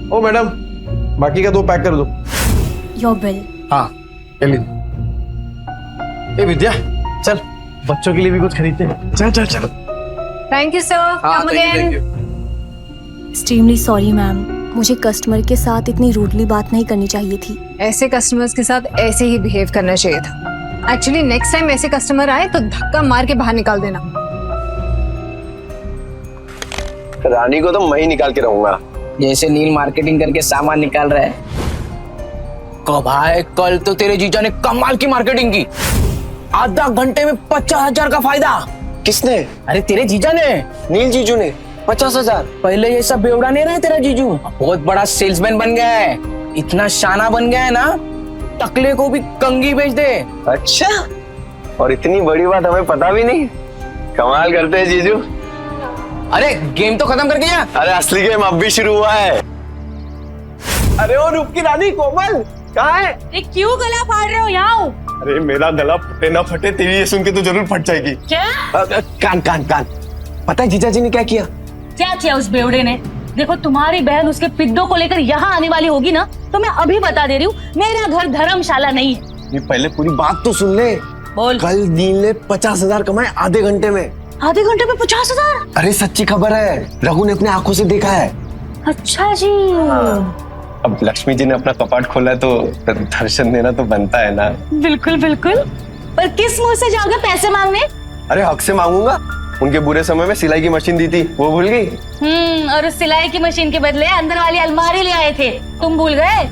ओ मैडम, बाकी का 2 पैक कर दो। Your bill. हाँ, ए विद्या, चल बच्चों के लिए भी कुछ खरीदते हैं। चल चल चल। Thank you sir, come again. Extremely sorry ma'am, मुझे कस्टमर के साथ इतनी रूडली बात नहीं करनी चाहिए थी। ऐसे कस्टमर्स के साथ ऐसे ही बिहेव करना चाहिए था। एक्चुअली नेक्स्ट टाइम ऐसे कस्टमर आए तो धक्का मार के बाहर निकाल देना। रानी को तो मैं ही निकाल के रहूंगा, जैसे नील मार्केटिंग करके सामान निकाल रहा है। भाई कल तो तेरे जीजा ने कमाल की मार्केटिंग की, आधा घंटे में 50,000 का फायदा। किसने? अरे तेरे जीजा ने, नील जीजू ने 50,000। पहले ये सब बेवड़ा नहीं रहा तेरा जीजू, बहुत बड़ा सेल्समैन बन गया है, इतना शाना बन गया है ना, टकले को भी कंगी बेच दे। अच्छा, और इतनी बड़ी बात हमें पता भी नहीं, कमाल करते हैं जीजू। अरे गेम तो खत्म कर गया। अरे असली गेम अब भी शुरू हुआ है। अरे ओ रूप की रानी कोमल कहाँ है? अरे क्यों गला फाड़ रहे हो? यहाँ अरे मेरा गला फटे ना फटे, तेरी ये सुन के तो जरूर फट जाएगी। क्या? कान कान कान। पता है जीजा जी ने क्या किया? क्या किया उस बेवड़े ने? देखो तुम्हारी बहन उसके पिद्दों को लेकर यहाँ आने वाली होगी ना, तो मैं अभी बता दे रही हूँ, मेरा घर धर्मशाला नहीं है। ये पहले पूरी बात तो सुन ले। बोल। कल नील ने 50,000 कमाए आधे घंटे में। आधे घंटे में 50,000? अरे सच्ची खबर है, रघु ने अपने आंखों से देखा है। अच्छा जी। अब लक्ष्मी जी ने अपना कपाट खोला है तो दर्शन देना तो बनता है ना। बिल्कुल बिल्कुल, पर किस मुंह से जाओगे पैसे मांगने? अरे हक से मांगूंगा, उनके बुरे समय में सिलाई की मशीन दी थी, वो भूल गई? और उस सिलाई की मशीन के बदले अंदर वाली अलमारी ले आए थे, तुम भूल गए?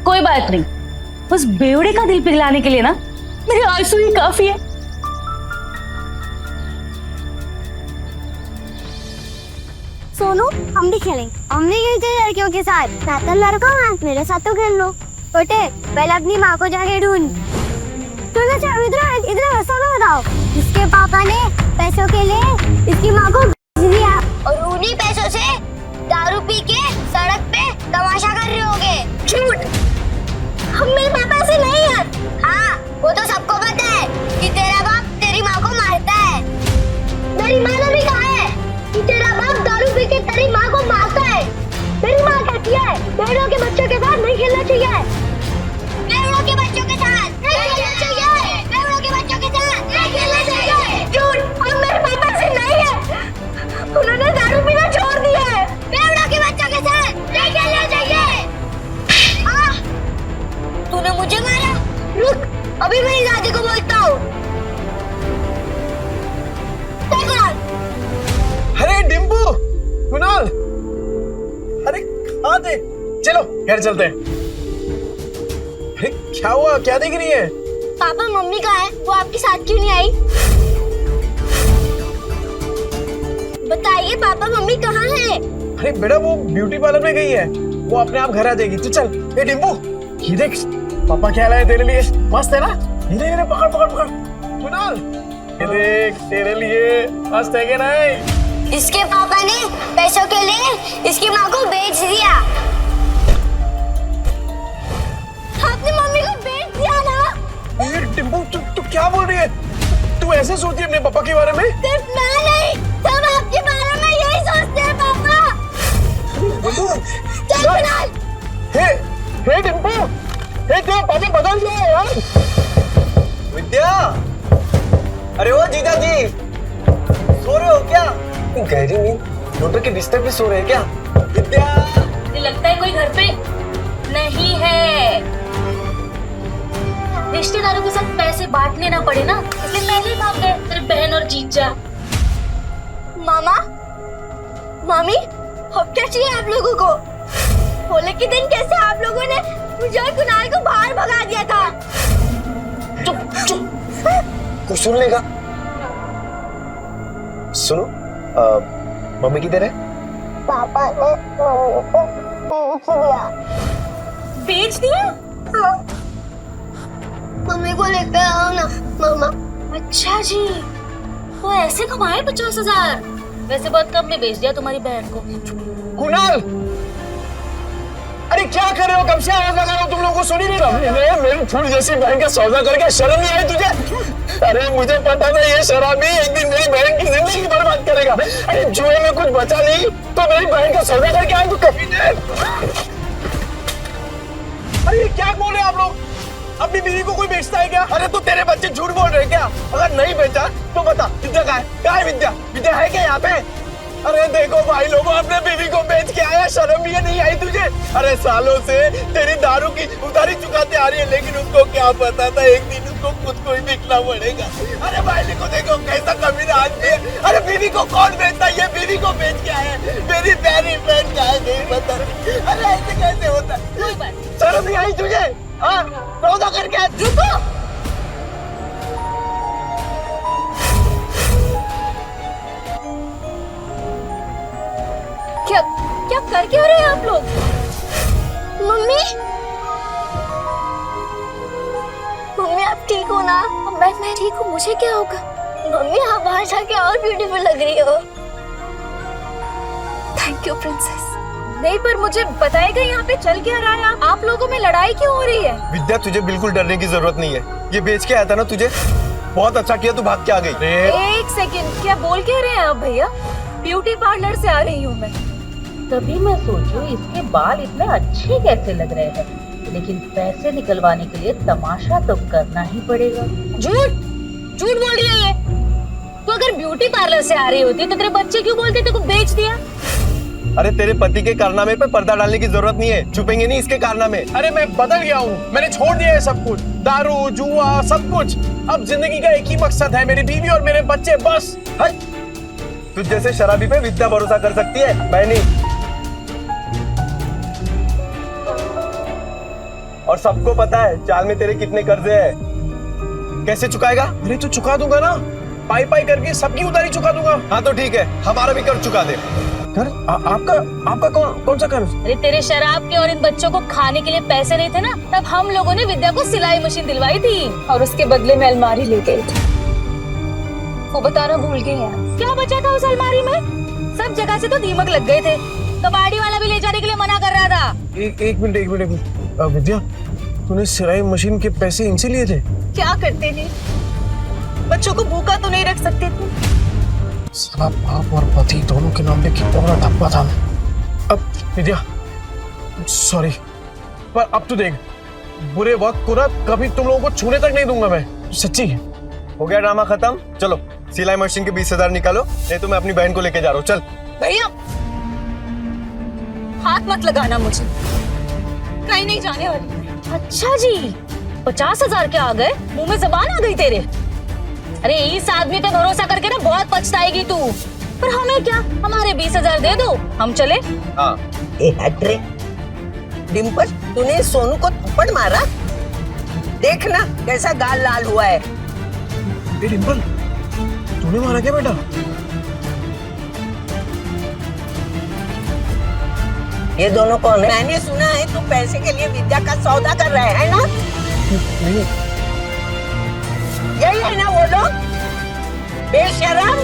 कोई बात नहीं, उस बेवड़े का दिल पिघलाने के लिए ना मेरे आंसू ही काफी है। सोनू हम भी खेलेंगे। हम नहीं खेलते लड़कियों के साथ। मैं तो लड़का हूँ, मेरे साथ तो खेल लो। छोटे पहले अपनी माँ को जाके ढूंढ। इधर ऐसा ना बताओ। इसके पापा ने पैसों के लिए इसकी माँ को भेज दिया और उन्हीं पैसों से दारू पी के सड़क पे तमाशा कर रहे होगे। झूठ। हम मेरे पापा ऐसे नहीं है। हाँ वो तो सबको पता है कि तेरा बाप तेरी माँ को मारता है। मेरी माँ ने भी कहा है कि तेरा बाप दारू पी के तेरी माँ को मारता है। मेरी माँ कहती है भेड़ों के बच्चों के साथ नहीं खेलना चाहिए। भेड़ों के बच्चों के साथ नहीं खेलना चाहिए। भेड़ों के बच्चों के साथ नहीं खेलना चाहिए। झूठ। हम मेरे पापा से नहीं है, उन्होंने दारू पीना छोड़ दिया है। भेड़ों के बच्चों के साथ नहीं खेलना चाहिए। तूने मुझे मारा? रुक, अभी मेरी दादी को बोलता हूँ। अरे डिम्पू, कुणाल, अरे कहाँ थे? चलो घर चलते हैं। अरे क्या हुआ, क्या देख रही है? पापा मम्मी कहाँ है? वो आपके साथ क्यों नहीं आई? बताइए पापा मम्मी कहाँ है? अरे बेटा वो ब्यूटी पार्लर में गई है, वो अपने आप घर आ जाएगी। तो चल। ए डिम्पू, ये देख पापा क्या लाए तेरे लिए, मस्त है ना? ये पकड़ पकड़ पकड़। कुणाल, ये देख तेरे लिए मस्त है क्या नहीं? इसके पापा ने पैसों के लिए इसकी माँ को बेच दिया। आपने मम्मी को बेच दिया ना? ये डिम्पू तू क्या बोल रही है? तू ऐसे सोचती है अपने पापा के बारे में? सिर्फ मैं नहीं, सब आपके बारे में यही सोचते हैं पापा। चल कुणाल। हे डिम्पू, हे तेरा पापा बदल गया है यार। विद्या, अरे ओ जीजा जी, सो रहे हो क्या? गहरी नींद, डॉक्टर के बिस्तर पे सो रहे हैं क्या? विद्या, मुझे लगता है कोई घर पे नहीं है। रिश्तेदारों के साथ पैसे बांटने ना पड़े ना, इसलिए पहले भाग गए तेरी बहन और जीजा। मामा, मामी, अब क्या चाहिए आप लोगों को? होली के दिन कैसे आप लोगों ने मुझे और कुणाल को बाहर भगा दिया था? चुप चुप, कुछ सुन लेगा। सुनो, मम्मी किधर है? पापा ने मम्मी को बेच दिया। हाँ। मम्मी को लेकर आओ ना मामा। अच्छा जी, वो ऐसे कमाए 50,000? वैसे बहुत कम में बेच दिया तुम्हारी बहन को। कुणाल, अरे क्या कर रहे हो? कब से आवाज लगा रहे हो? तुम लोगों को सुनी नहीं रहा? मेरी फूल जैसी बहन का सौदा करके शर्म नहीं आई तुझे? अरे मुझे पता था ये शराबी एक दिन मेरी बहन की जिंदगी बर्बाद करेगा। अरे जुए में कुछ बचा नहीं तो मेरी बहन का सौदा करके आए तू कभी नहीं। अरे क्या बोल रहे हैं आप लोग? अपनी बीवी को कोई बेचता है क्या? अरे तो तेरे बच्चे झूठ बोल रहे हैं क्या? अगर नहीं बेचा तो बता विद्या कहाँ है? कहाँ है विद्या? विद्या है क्या यहाँ पे? अरे देखो भाई लोगों, अपने बीवी को बेच के आया, शर्म भी नहीं आई तुझे? अरे सालों से तेरी दारू की उधारी चुकाते आ रही है, लेकिन उसको क्या पता था एक दिन उसको खुद को ही बिकना पड़ेगा। अरे भाई को देखो कैसा कमीना आदमी है। अरे बीवी को कौन बेचता है? ये बीवी को बेच के आया, मेरी प्यारी बहन का है, नहीं पता। अरे ऐसे कैसे होता है? शर्म नहीं आई तुझे? हाँ, सौदा करके रुको। क्या क्या कर क्यों रहे हैं आप लोग? मम्मी, मम्मी आप ठीक हो ना? मैं ठीक हूँ, मुझे क्या होगा? मम्मी आप बाहर जाके और ब्यूटीफुल लग रही हो। Thank you princess. नहीं पर मुझे बताएगा यहाँ पे चल क्या रहा है? आप लोगों में लड़ाई क्यों हो रही है? विद्या तुझे बिल्कुल डरने की जरूरत नहीं है, ये बेच के आया था ना तुझे, बहुत अच्छा किया तू भाग के आ गई। एक सेकंड, क्या बोल के रहे हैं आप भैया? ब्यूटी पार्लर से आ रही हूँ मैं। तभी मैं सोचूं इसके बाल इतने अच्छे कैसे लग रहे हैं, लेकिन पैसे निकलवाने के लिए तमाशा तो करना ही पड़ेगा। झूठ झूठ बोल रही है ये। तो अगर ब्यूटी पार्लर से आ रही होती तो तेरे बच्चे क्यों बोलते तेरे को बेच दिया? अरे तेरे पति के कारनामे पे पर्दा डालने की जरूरत नहीं है, छुपेंगे नहीं इसके कारनामे। अरे मैं बदल गया हूँ, मैंने छोड़ दिया है सब कुछ, दारू जुआ सब कुछ। अब जिंदगी का एक ही मकसद है, मेरी बीवी और मेरे बच्चे, बस। तुझ जैसे शराबी पे विद्या भरोसा कर सकती है, मैं नहीं। और सबको पता है चाल में तेरे कितने कर्जे हैं। कैसे चुकाएगा? अरे तो चुका दूंगा ना, पाई पाई करके सबकी उधारी चुका दूंगा। हाँ तो ठीक है, हमारा भी कर्ज चुका दे। घर? आपका कौन सा घर? अरे तेरे शराब के और इन बच्चों को खाने के लिए पैसे नहीं थे ना, तब हम लोगों ने विद्या को सिलाई मशीन दिलवाई थी और उसके बदले में अलमारी ले गए थे। वो बताना भूल गई यार। क्या बचा था उस अलमारी में? सब जगह से तो दीमक लग गए थे, कबाड़ी वाला भी ले जाने के लिए मना कर रहा था। एक मिनट विद्या, तूने सिलाई मशीन के पैसे इनसे लिए थे? क्या करते नील, बच्चों को भूखा तो नहीं रख सकते थे। साला बाप और पति दोनों के नाम पे कितना बड़ा धब्बा था। अब विद्या सॉरी, पर अब तो देख, बुरे वक्त को ना कभी तुम लोगों को छूने तक नहीं दूंगा मैं, सच्ची। हो गया ड्रामा खत्म, चलो सिलाई मशीन के 20,000 निकालो, नहीं तो मैं अपनी बहन को लेके जा रहा हूँ। चल भैया हाथ मत लगाना मुझे, कहीं नहीं जाने वाली। अच्छा जी, 50,000 क्या आ गए? मुंह में जबान आ गई तेरे। अरे इस आदमी पे भरोसा करके ना बहुत पछताएगी तू। पर हमें क्या, हमारे 20,000 दे दो, हम चले। हाँ। डिम्पल, तूने सोनू को थप्पड़ मारा? देखना कैसा गाल लाल हुआ है। डिम्पल, तूने मारा क्या बेटा? ये दोनों कौन है? मैंने सुना है तू पैसे के लिए विद्या का सौदा कर रहा है ना? नहीं। यही है ना वो लोग? बेशरम,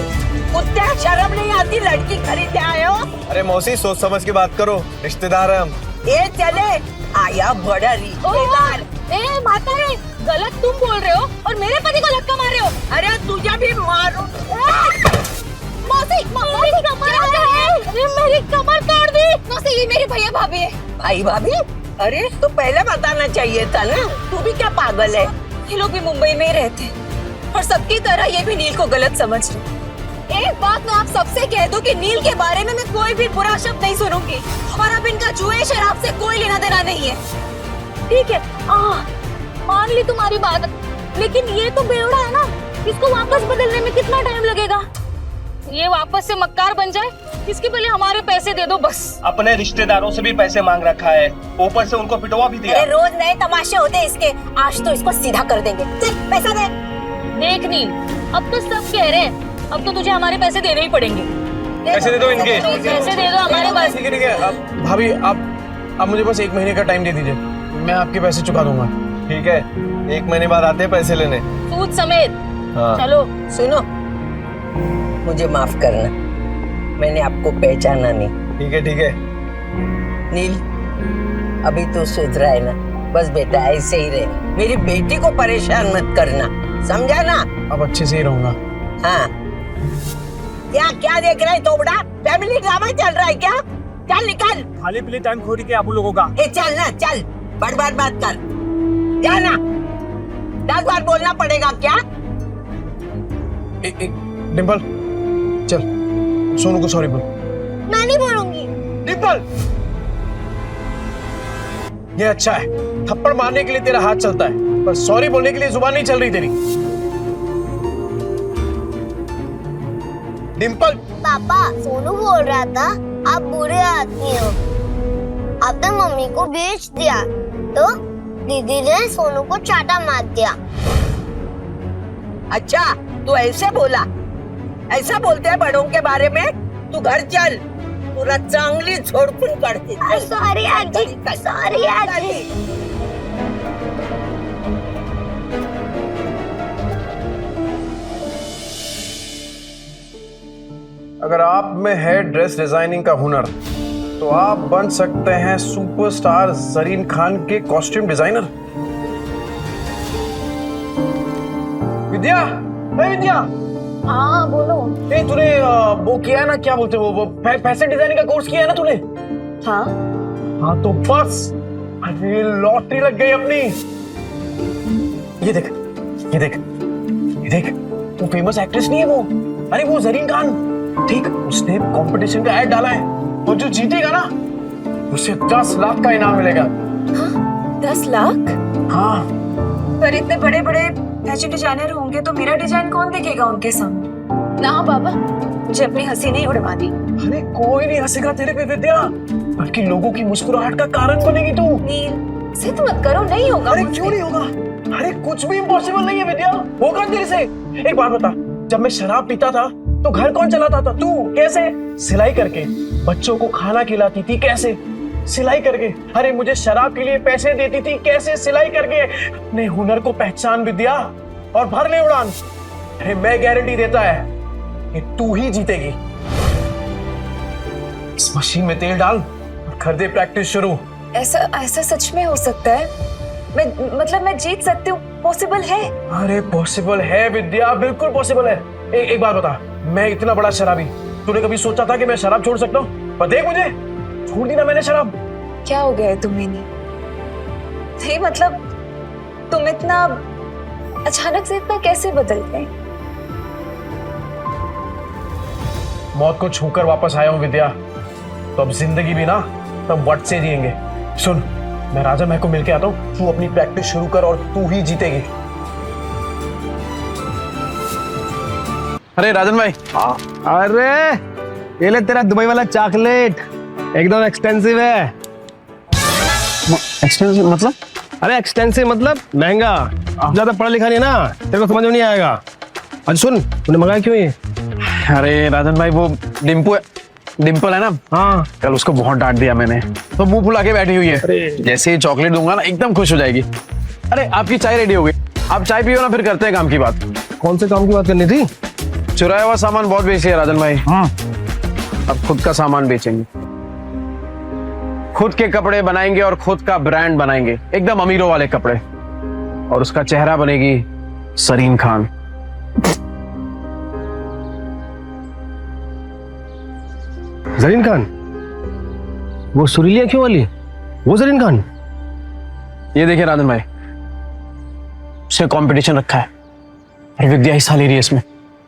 कुत्ते, शर्म नहीं आती, लड़की खरीदे आए हो? अरे मौसी, सोच समझ के बात करो, रिश्तेदार है हम। ये चले आया बड़ा रिश्तेदार। ए माता रे, गलत तुम बोल रहे हो और मेरे पति को धक्का मार रहे हो। अरे तुझे भी मारो। मौसी, मेरी कमर तोड़ दी। मौसी, ये मेरे भैया भाभी है। भाई भाभी? अरे तो पहले बताना चाहिए था ना, तू भी क्या पागल है? ये लोग भी मुंबई में ही रहते हैं और सबकी तरह ये भी नील को गलत समझ रहे। एक बात मैं आप सबसे कह दूं कि नील के बारे में मैं कोई भी बुरा शब्द नहीं सुनूंगी और अब इनका जुए शराब से कोई लेना देना नहीं है। ठीक है, मान ली तुम्हारी बात, लेकिन ये तो बेवड़ा है ना, इसको वापस बदलने में कितना टाइम लगेगा? ये वापस से मक्कार बन जाए, इसके पहले हमारे पैसे दे दो बस। अपने रिश्तेदारों से भी पैसे मांग रखा है, ऊपर से उनको पिटवा भी दिया। रोज नए तमाशे होते इसके, आज तो इसको सीधा कर देंगे। चल पैसा दे। देख नील, अब तो सब कह रहे हैं, अब तो तुझे हमारे पैसे देने ही पड़ेंगे। पैसे दे दो इनके। पैसे दे दो हमारे पास। ठीक है। अब भाभी, आप मुझे बस 1 महीने का टाइम दे दीजिए, मैं आपके पैसे चुका दूंगा। ठीक है, 1 महीने बाद आते हैं पैसे लेने, सूद समेत। हाँ। चलो। सुनो, मुझे माफ करना, मैंने आपको पहचाना नहीं। ठीक है। नील, अभी तो सुधरा है ना? बस बेटा ऐसे ही रहे, मेरी बेटी को परेशान मत करना, समझा ना? अब अच्छे से ही रहूंगा। हाँ। क्या देख रहा है तोबड़ा? फैमिली ड्रामा चल रहा है क्या? चल निकल। खाली पीली टाइम खोरी के आप लोगों का। चल ना, चल, बर्बाद बात कर, जाना। 10 बार बोलना पड़ेगा क्या? डिम्पल, चल सोनू को सॉरी बोल। मैं नहीं बोलूंगी। डिम्पल, ये अच्छा है, थप्पड़ मारने के लिए तेरा हाथ चलता है, पर सॉरी बोलने के लिए जुबान नहीं चल रही तेरी। डिम्पल। पापा, सोनू बोल रहा था आप बुरे आदमी हो, आपने मम्मी को बेच दिया, तो दीदी ने सोनू को चाटा मार दिया। अच्छा, तू ऐसे बोला? ऐसा बोलते हैं बड़ों के बारे में? तू घर चल, पूरा चांगली छोड़पुन करती। सॉरी आजी, सॉरी आजी। अगर आप में है ड्रेस डिजाइनिंग का हुनर, तो आप बन सकते हैं सुपरस्टार जरीन खान के कॉस्ट्यूम डिजाइनर। विद्या, विद्या। हाँ बोलो। तूने वो किया है ना, क्या बोलते वो फैशन डिजाइनिंग का कोर्स किया है ना तूने? हाँ तो बस अरे लॉटरी लग गई अपनी। ये देख, ये देख, ये देख, वो फेमस एक्ट्रेस नहीं है वो? अरे वो जरीन खान, ठीक, उसने कंपटीशन का ऐड डाला है, और जो जीतेगा ना उसे 10 लाख का इनाम मिलेगा। हाँ, 10 लाख? हाँ। पर इतने बड़े बड़े फैशन डिजाइनर होंगे तो मेरा डिजाइन कौन देखेगा उनके सामने? ना बाबा, मुझे अपनी हंसी नहीं उड़वानी। अरे कोई नहीं हंसेगा तेरे पे विद्या, बल्कि लोगों की मुस्कुराहट का कारण बनेगी तू। नील, जिद मत करो, नहीं होगा। अरे क्यों नहीं होगा? अरे कुछ भी इम्पॉसिबल नहीं है विद्या, होगा तेरे से। एक बात बता, जब मैं शराब पीता था तो घर कौन चलाता था? तू। कैसे? सिलाई करके। बच्चों को खाना खिलाती थी, कैसे? सिलाई करके। अरे मुझे शराब के लिए पैसे देती थी, कैसे? सिलाई करके। अपने हुनर को पहचान विद्या और भर ले उड़ान। अरे मैं गारंटी देता है कि तू ही जीतेगी। इस मशीन में तेल डाल और कर दे प्रैक्टिस शुरू। ऐसा सच में हो सकता है? मैं जीत सकती हूँ? पॉसिबल है? अरे पॉसिबल है विद्या, बिल्कुल पॉसिबल है। एक बात बता, मैं इतना बड़ा शराबी, तूने कभी सोचा था कि मैं शराब छोड़ सकता हूँ? पर देख मुझे, छोड़ दी ना मैंने शराब। क्या हो गया है तुम्हें? नहीं मतलब तुम इतना अचानक से इतना कैसे बदल गए? मौत को छूकर वापस आया हूँ विद्या, तो अब जिंदगी भी ना तब वट से जिएंगे। सुन, मैं राजा महक को मिलके आता हूँ, तू अपनी प्रैक्टिस शुरू कर और तू ही जीतेगी। अरे राजन भाई। अरे ये ले तेरा दुबई वाला चॉकलेट, एकदम एक्सपेंसिव है। एक्सपेंसिव मतलब? अरे एक्सपेंसिव मतलब महंगा। ज्यादा पढ़ा लिखा नहीं ना, तेरे को समझ में नहीं आएगा। अच्छा सुन, तूने मंगाया क्यों ये? अरे राजन भाई, वो डिम्पल है ना, हाँ, कल उसको बहुत डांट दिया मैंने, तो मुंह फुला के बैठी हुई है। जैसे ही चॉकलेट दूंगा ना एकदम खुश हो जाएगी। अरे आपकी चाय रेडी हो गई, आप चाय पियो ना, फिर करते हैं काम की बात। कौन से काम की बात करनी थी? चुराया हुआ सामान बहुत बेची है राजन भाई। हाँ, अब खुद का सामान बेचेंगे, खुद के कपड़े बनाएंगे और खुद का ब्रांड बनाएंगे, एकदम अमीरों वाले कपड़े। और उसका चेहरा बनेगी सरीन खान। जरीन खान? वो सुरीली आंखों वाली, वो जरीन खान? ये देखिए राजन भाई, उसने कंपटीशन रखा है और विद्या हिस्सा ले रही है इसमें।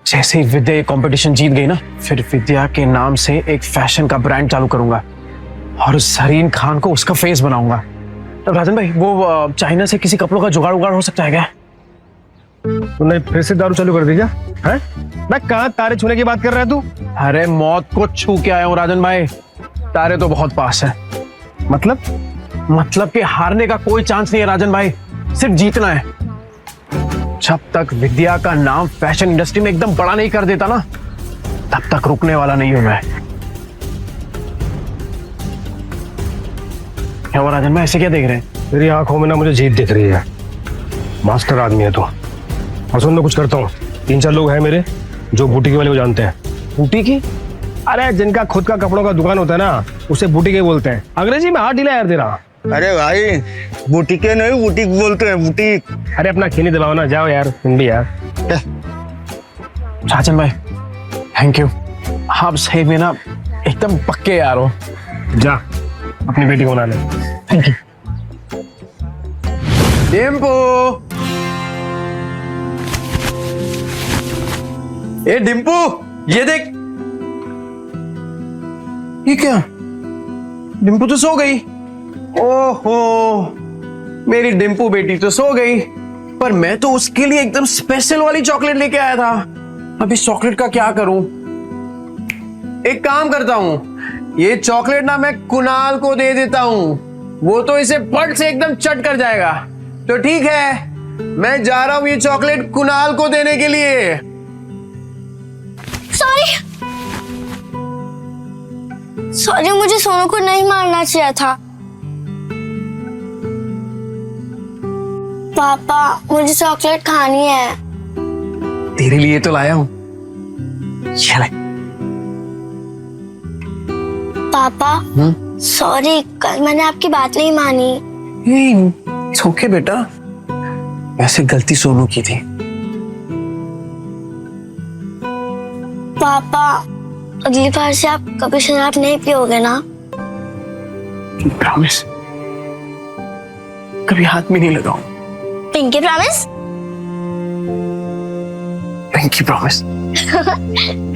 जैसे ही विद्या ये कंपटीशन जीत गई ना, फिर विद्या के नाम से एक फैशन का ब्रांड चालू करूंगा और उस जरीन खान को उसका फेस बनाऊंगा। तो राजन भाई, वो चाइना से किसी कपड़ों का जुगाड़ हो सकता है क्या? तूने फिर से दारू चालू कर दी क्या? हैं? मैं कहाँ तारे छूने की बात कर रहा है तू? अरे मौत को छू के आया हूँ राजन भाई, तारे तो बहुत पास है। मतलब कि हारने का कोई चांस नहीं है राजन भाई, सिर्फ जीतना है। जब तक विद्या का नाम फैशन इंडस्ट्री में एकदम बड़ा नहीं कर देता ना, तब तक रुकने वाला नहीं हूं मैं। क्या हुआ राजन भाई, ऐसे क्या देख रहे हैं? मेरी आंखों में ना मुझे जीत दिख रही है। मास्टर आदमी है तो। और सुन, मैं कुछ करता हूँ, 3-4 लोग हैं मेरे जो बूटीकी वाले को जानते हैं। बूटीकी? अरे जिनका खुद का कपड़ों का दुकान होता है ना, उसे बूटीकी बोलते हैं। अंग्रेजी में हाथ ढीला यार तेरा। अरे भाई, बुटीके नहीं बुटीक बोलते हैं, बुटीक। अरे अपना खीनी दबाओ ना, जाओ यार तुम भी यार। राजन भाई थैंक यू, आप सही में ना एकदम पक्के यार हो। जा अपनी बेटी को बना ले। Thank you. डिम्पू, ए डिम्पू, ये देख। ये क्या? डिम्पू तो सो गई। ओहो, मेरी डिम्पू बेटी तो सो गई, पर मैं तो उसके लिए एकदम स्पेशल वाली चॉकलेट लेके आया था। अब इस चॉकलेट का क्या करूं? एक काम करता हूं, ये चॉकलेट ना मैं कुणाल को दे देता हूं, वो तो इसे पट से एकदम चट कर जाएगा। तो ठीक है, मैं जा रहा हूं ये चॉकलेट कुणाल को देने के लिए। सॉरी, मुझे सोनू को नहीं मारना चाहिए था। पापा, मुझे चॉकलेट खानी है। तेरे लिए तो लाया हूं, चल। पापा सॉरी, कल मैंने आपकी बात नहीं मानी। इट्स ओके बेटा, वैसे गलती सोनू की थी। पापा, अगली बार से आप कभी शराब नहीं पियोगे ना? प्रॉमिस, कभी हाथ में नहीं लगाऊं। Pinky promise? Pinky promise.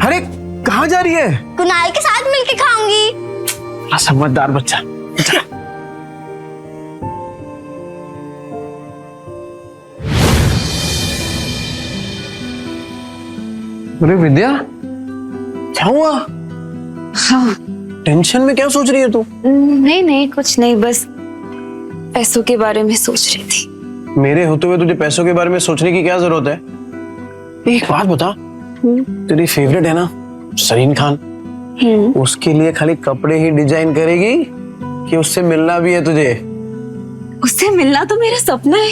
अरे कहाँ जा रही है? कुणाल के साथ मिलके खाऊंगी। समझदार बच्चा। अरे विद्या, क्या हुआ? टेंशन में क्या सोच रही है तू? नहीं कुछ नहीं, बस पैसों के बारे में सोच रही थी। मेरे होते हुए तुझे पैसों के बारे में सोचने की क्या जरूरत है? एक बात बता, तेरी फेवरेट है ना जरीन खान, उसके लिए खाली कपड़े ही डिजाइन करेगी कि उससे मिलना भी है तुझे? उससे मिलना तो मेरा सपना है,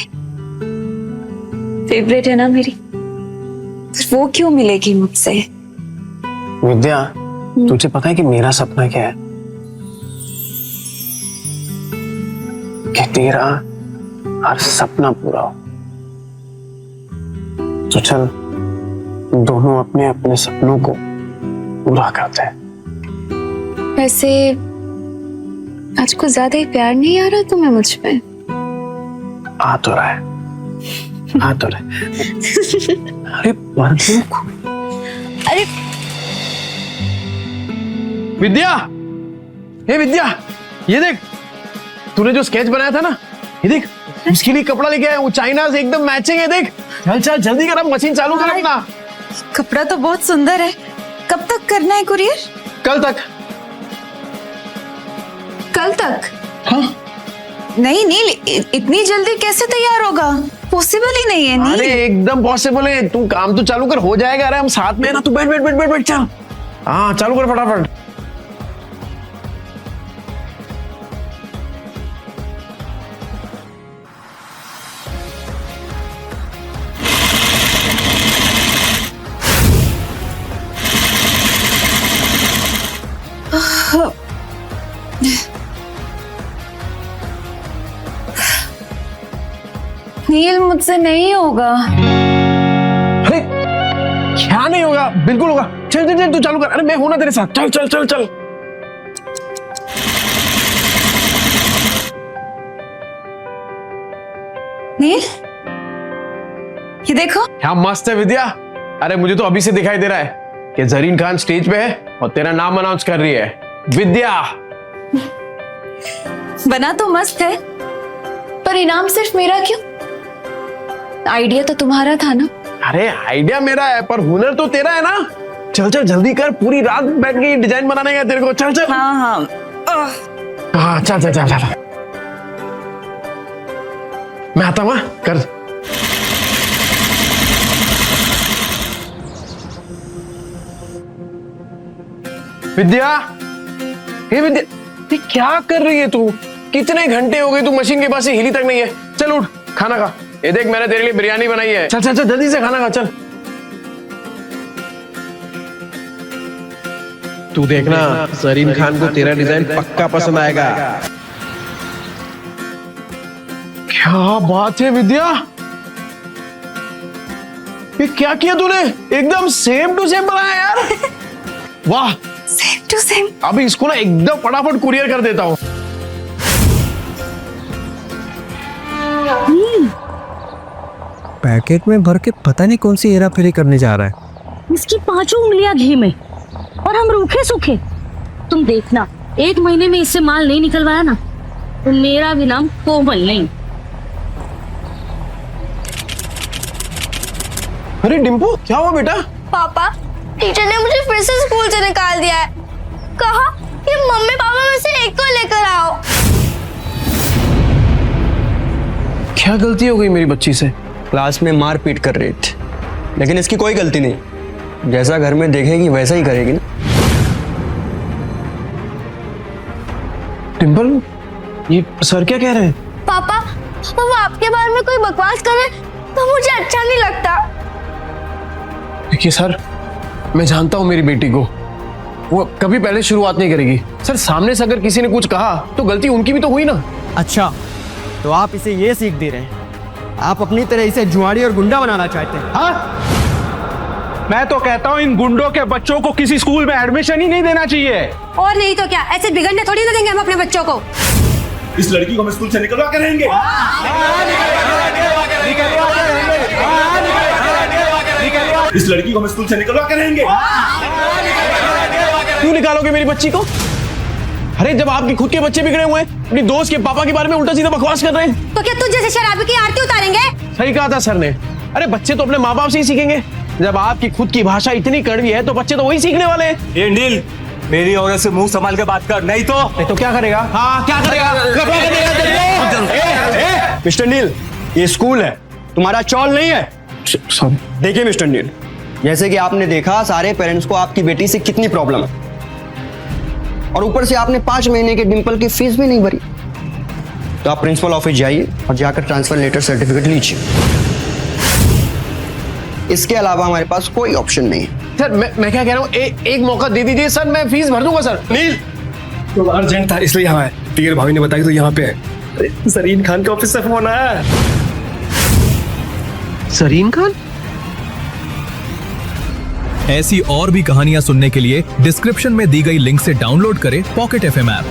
फेवरेट है ना मेरी, पर वो क्यों मिलेगी मुझसे? विद्या, तुझे पता है कि मेरा सपना क्या है? कि तेरा हर सपना पूरा हो। तो चल दोनों अपने अपने सपनों को पूरा करते हैं। वैसे आज कुछ ज्यादा ही प्यार नहीं आ रहा तुम्हें मुझ पे? आ तो रहा है, आ तो रहा है। अरे अरे विद्या, हे विद्या, ये देख तूने जो स्केच बनाया था ना, ये देख उसके लिए कपड़ा लेके आया हूँ, चाइना से एकदम मैचिंग है। देख चल चल जल्दी कर, अब मशीन चालू कर अपना। कपड़ा तो बहुत सुंदर है, कब तक करना है कुरियर? कल तक। कल तक? हाँ। नहीं नील, इतनी जल्दी कैसे तैयार होगा? पॉसिबल ही नहीं है नील। अरे एकदम पॉसिबल है, तू काम तो चालू कर, हो जाएगा। अरे हम साथ में है ना, तू बैठ बैठ बैठ बैठ बैठ, चल हाँ चालू कर फटाफट। नील मुझसे नहीं होगा। अरे क्या नहीं होगा? बिल्कुल होगा। चल चल चल तू चालू कर। अरे मैं हूं ना तेरे साथ, चल चल चल चल। नील ये देखो। क्या मस्त है विद्या। अरे मुझे तो अभी से दिखाई दे रहा है कि जरीन खान स्टेज पे है और तेरा नाम अनाउंस कर रही है, विद्या। बना तो मस्त है, पर इनाम सिर्फ मेरा क्यों? आइडिया तो तुम्हारा था ना? अरे आइडिया मेरा है पर हुनर तो तेरा है ना। चल चल जल्दी कर, पूरी रात बैठ के डिजाइन बनाने का तेरे को। चल चल। हाँ हाँ हाँ चल चल चल चल। मैं आता हूँ, कर। विद्या, हे विद्या, ये क्या कर रही है तू? कितने घंटे हो गए तू मशीन के पास से हिली तक नहीं है। चल उठ, खाना खा। ये देख मैंने तेरे लिए बिरयानी बनाई है। चल चल चल जल्दी से खाना खा, चल। तू देखना जरीन खान को तेरा डिजाइन पक्का पसंद आएगा। क्या बात है विद्या, ये क्या किया तूने? एकदम सेम टू सेम बनाया यार। वाह, सेम टू सेम। अभी इसको ना एकदम फटाफट कुरियर कर देता हूँ। पैकेट में भर के पता नहीं कौन सी हेरा फेरी करने जा रहा है। इसकी 5 उंगलियां घी में और हम रूखे सूखे। तुम देखना, 1 महीने में इससे माल नहीं निकलवाया ना तो मेरा भी नाम कोमल नहीं। अरे डिम्पू, क्या हुआ बेटा? पापा, टीचर ने मुझे फिर से स्कूल से निकाल दिया है। कहा कि मम्मी पापा में से एक को लेकर आओ। क्या गलती हो गई मेरी बच्ची से? क्लास में मार पीट कर रही थी, लेकिन इसकी कोई गलती नहीं। जैसा घर में देखेगी वैसा ही करेगी ना। डिम्पल, ये सर क्या कह रहे हैं? पापा, वो आपके बारे में कोई बकवास करे तो मुझे अच्छा नहीं लगता। देखिए सर, मैं जानता हूं मेरी बेटी को, वो कभी पहले शुरुआत नहीं करेगी। सर सामने से अगर किसी ने कुछ कहा तो गलती उनकी भी तो हुई ना। अच्छा, तो आप इसे ये सीख दे रहे हैं? आप अपनी तरह इसे जुआड़ी और गुंडा बनाना चाहते हैं? हाँ, मैं तो कहता हूँ इन गुंडों के बच्चों को किसी स्कूल में एडमिशन ही नहीं देना चाहिए। और नहीं तो क्या, ऐसे बिगड़ने थोड़ी ना देंगे हम अपने बच्चों को। इस लड़की को हम स्कूल से निकलवा के रहेंगे। इस लड़की को हम स्कूल से निकलवा के रहेंगे। क्यों निकालोगे मेरी बच्ची को? अरे जब आपके खुद के बच्चे बिगड़े हुए हैं, अपनी दोस्त के पापा के बारे में उल्टा सीधा बकवास कर रहे हैं, तो क्या तुझ जैसे शराबी की आरती उतारेंगे? सही कहा था सर ने। अरे बच्चे तो अपने माँ बाप से ही सीखेंगे। जब आपकी खुद की भाषा इतनी कड़वी है तो बच्चे तो वही सीखने वाले हैं। ये नील, मेरी औरत से मुंह संभाल के बात कर, नहीं तो क्या करेगा? हाँ क्या करेगा? मिस्टर नील, ये स्कूल है, तुम्हारा चौल नहीं है। सॉरी। देखिए मिस्टर नील, जैसे कि आपने देखा सारे पेरेंट्स को आपकी बेटी से कितनी प्रॉब्लम है, और ऊपर से आपने 5 महीने के डिंपल की फीस भी नहीं भरी। तो आप प्रिंसिपल ऑफिस जाइए और जाकर ट्रांसफर लेटर सर्टिफिकेट लीजिए। इसके अलावा हमारे पास कोई ऑप्शन नहीं है। सर मैं क्या कह रहा हूँ, एक मौका दे दीजिए सर, मैं फीस भर दूंगा सर। नील तो अर्जेंट था इसलिए यहाँ है। टीयर भाभी ने बताया तो यहाँ पे है। जरीन खान के ऑफिस से फोन आया। सरीन खान? ऐसी और भी कहानियां सुनने के लिए डिस्क्रिप्शन में दी गई लिंक से डाउनलोड करें पॉकेट FM ऐप।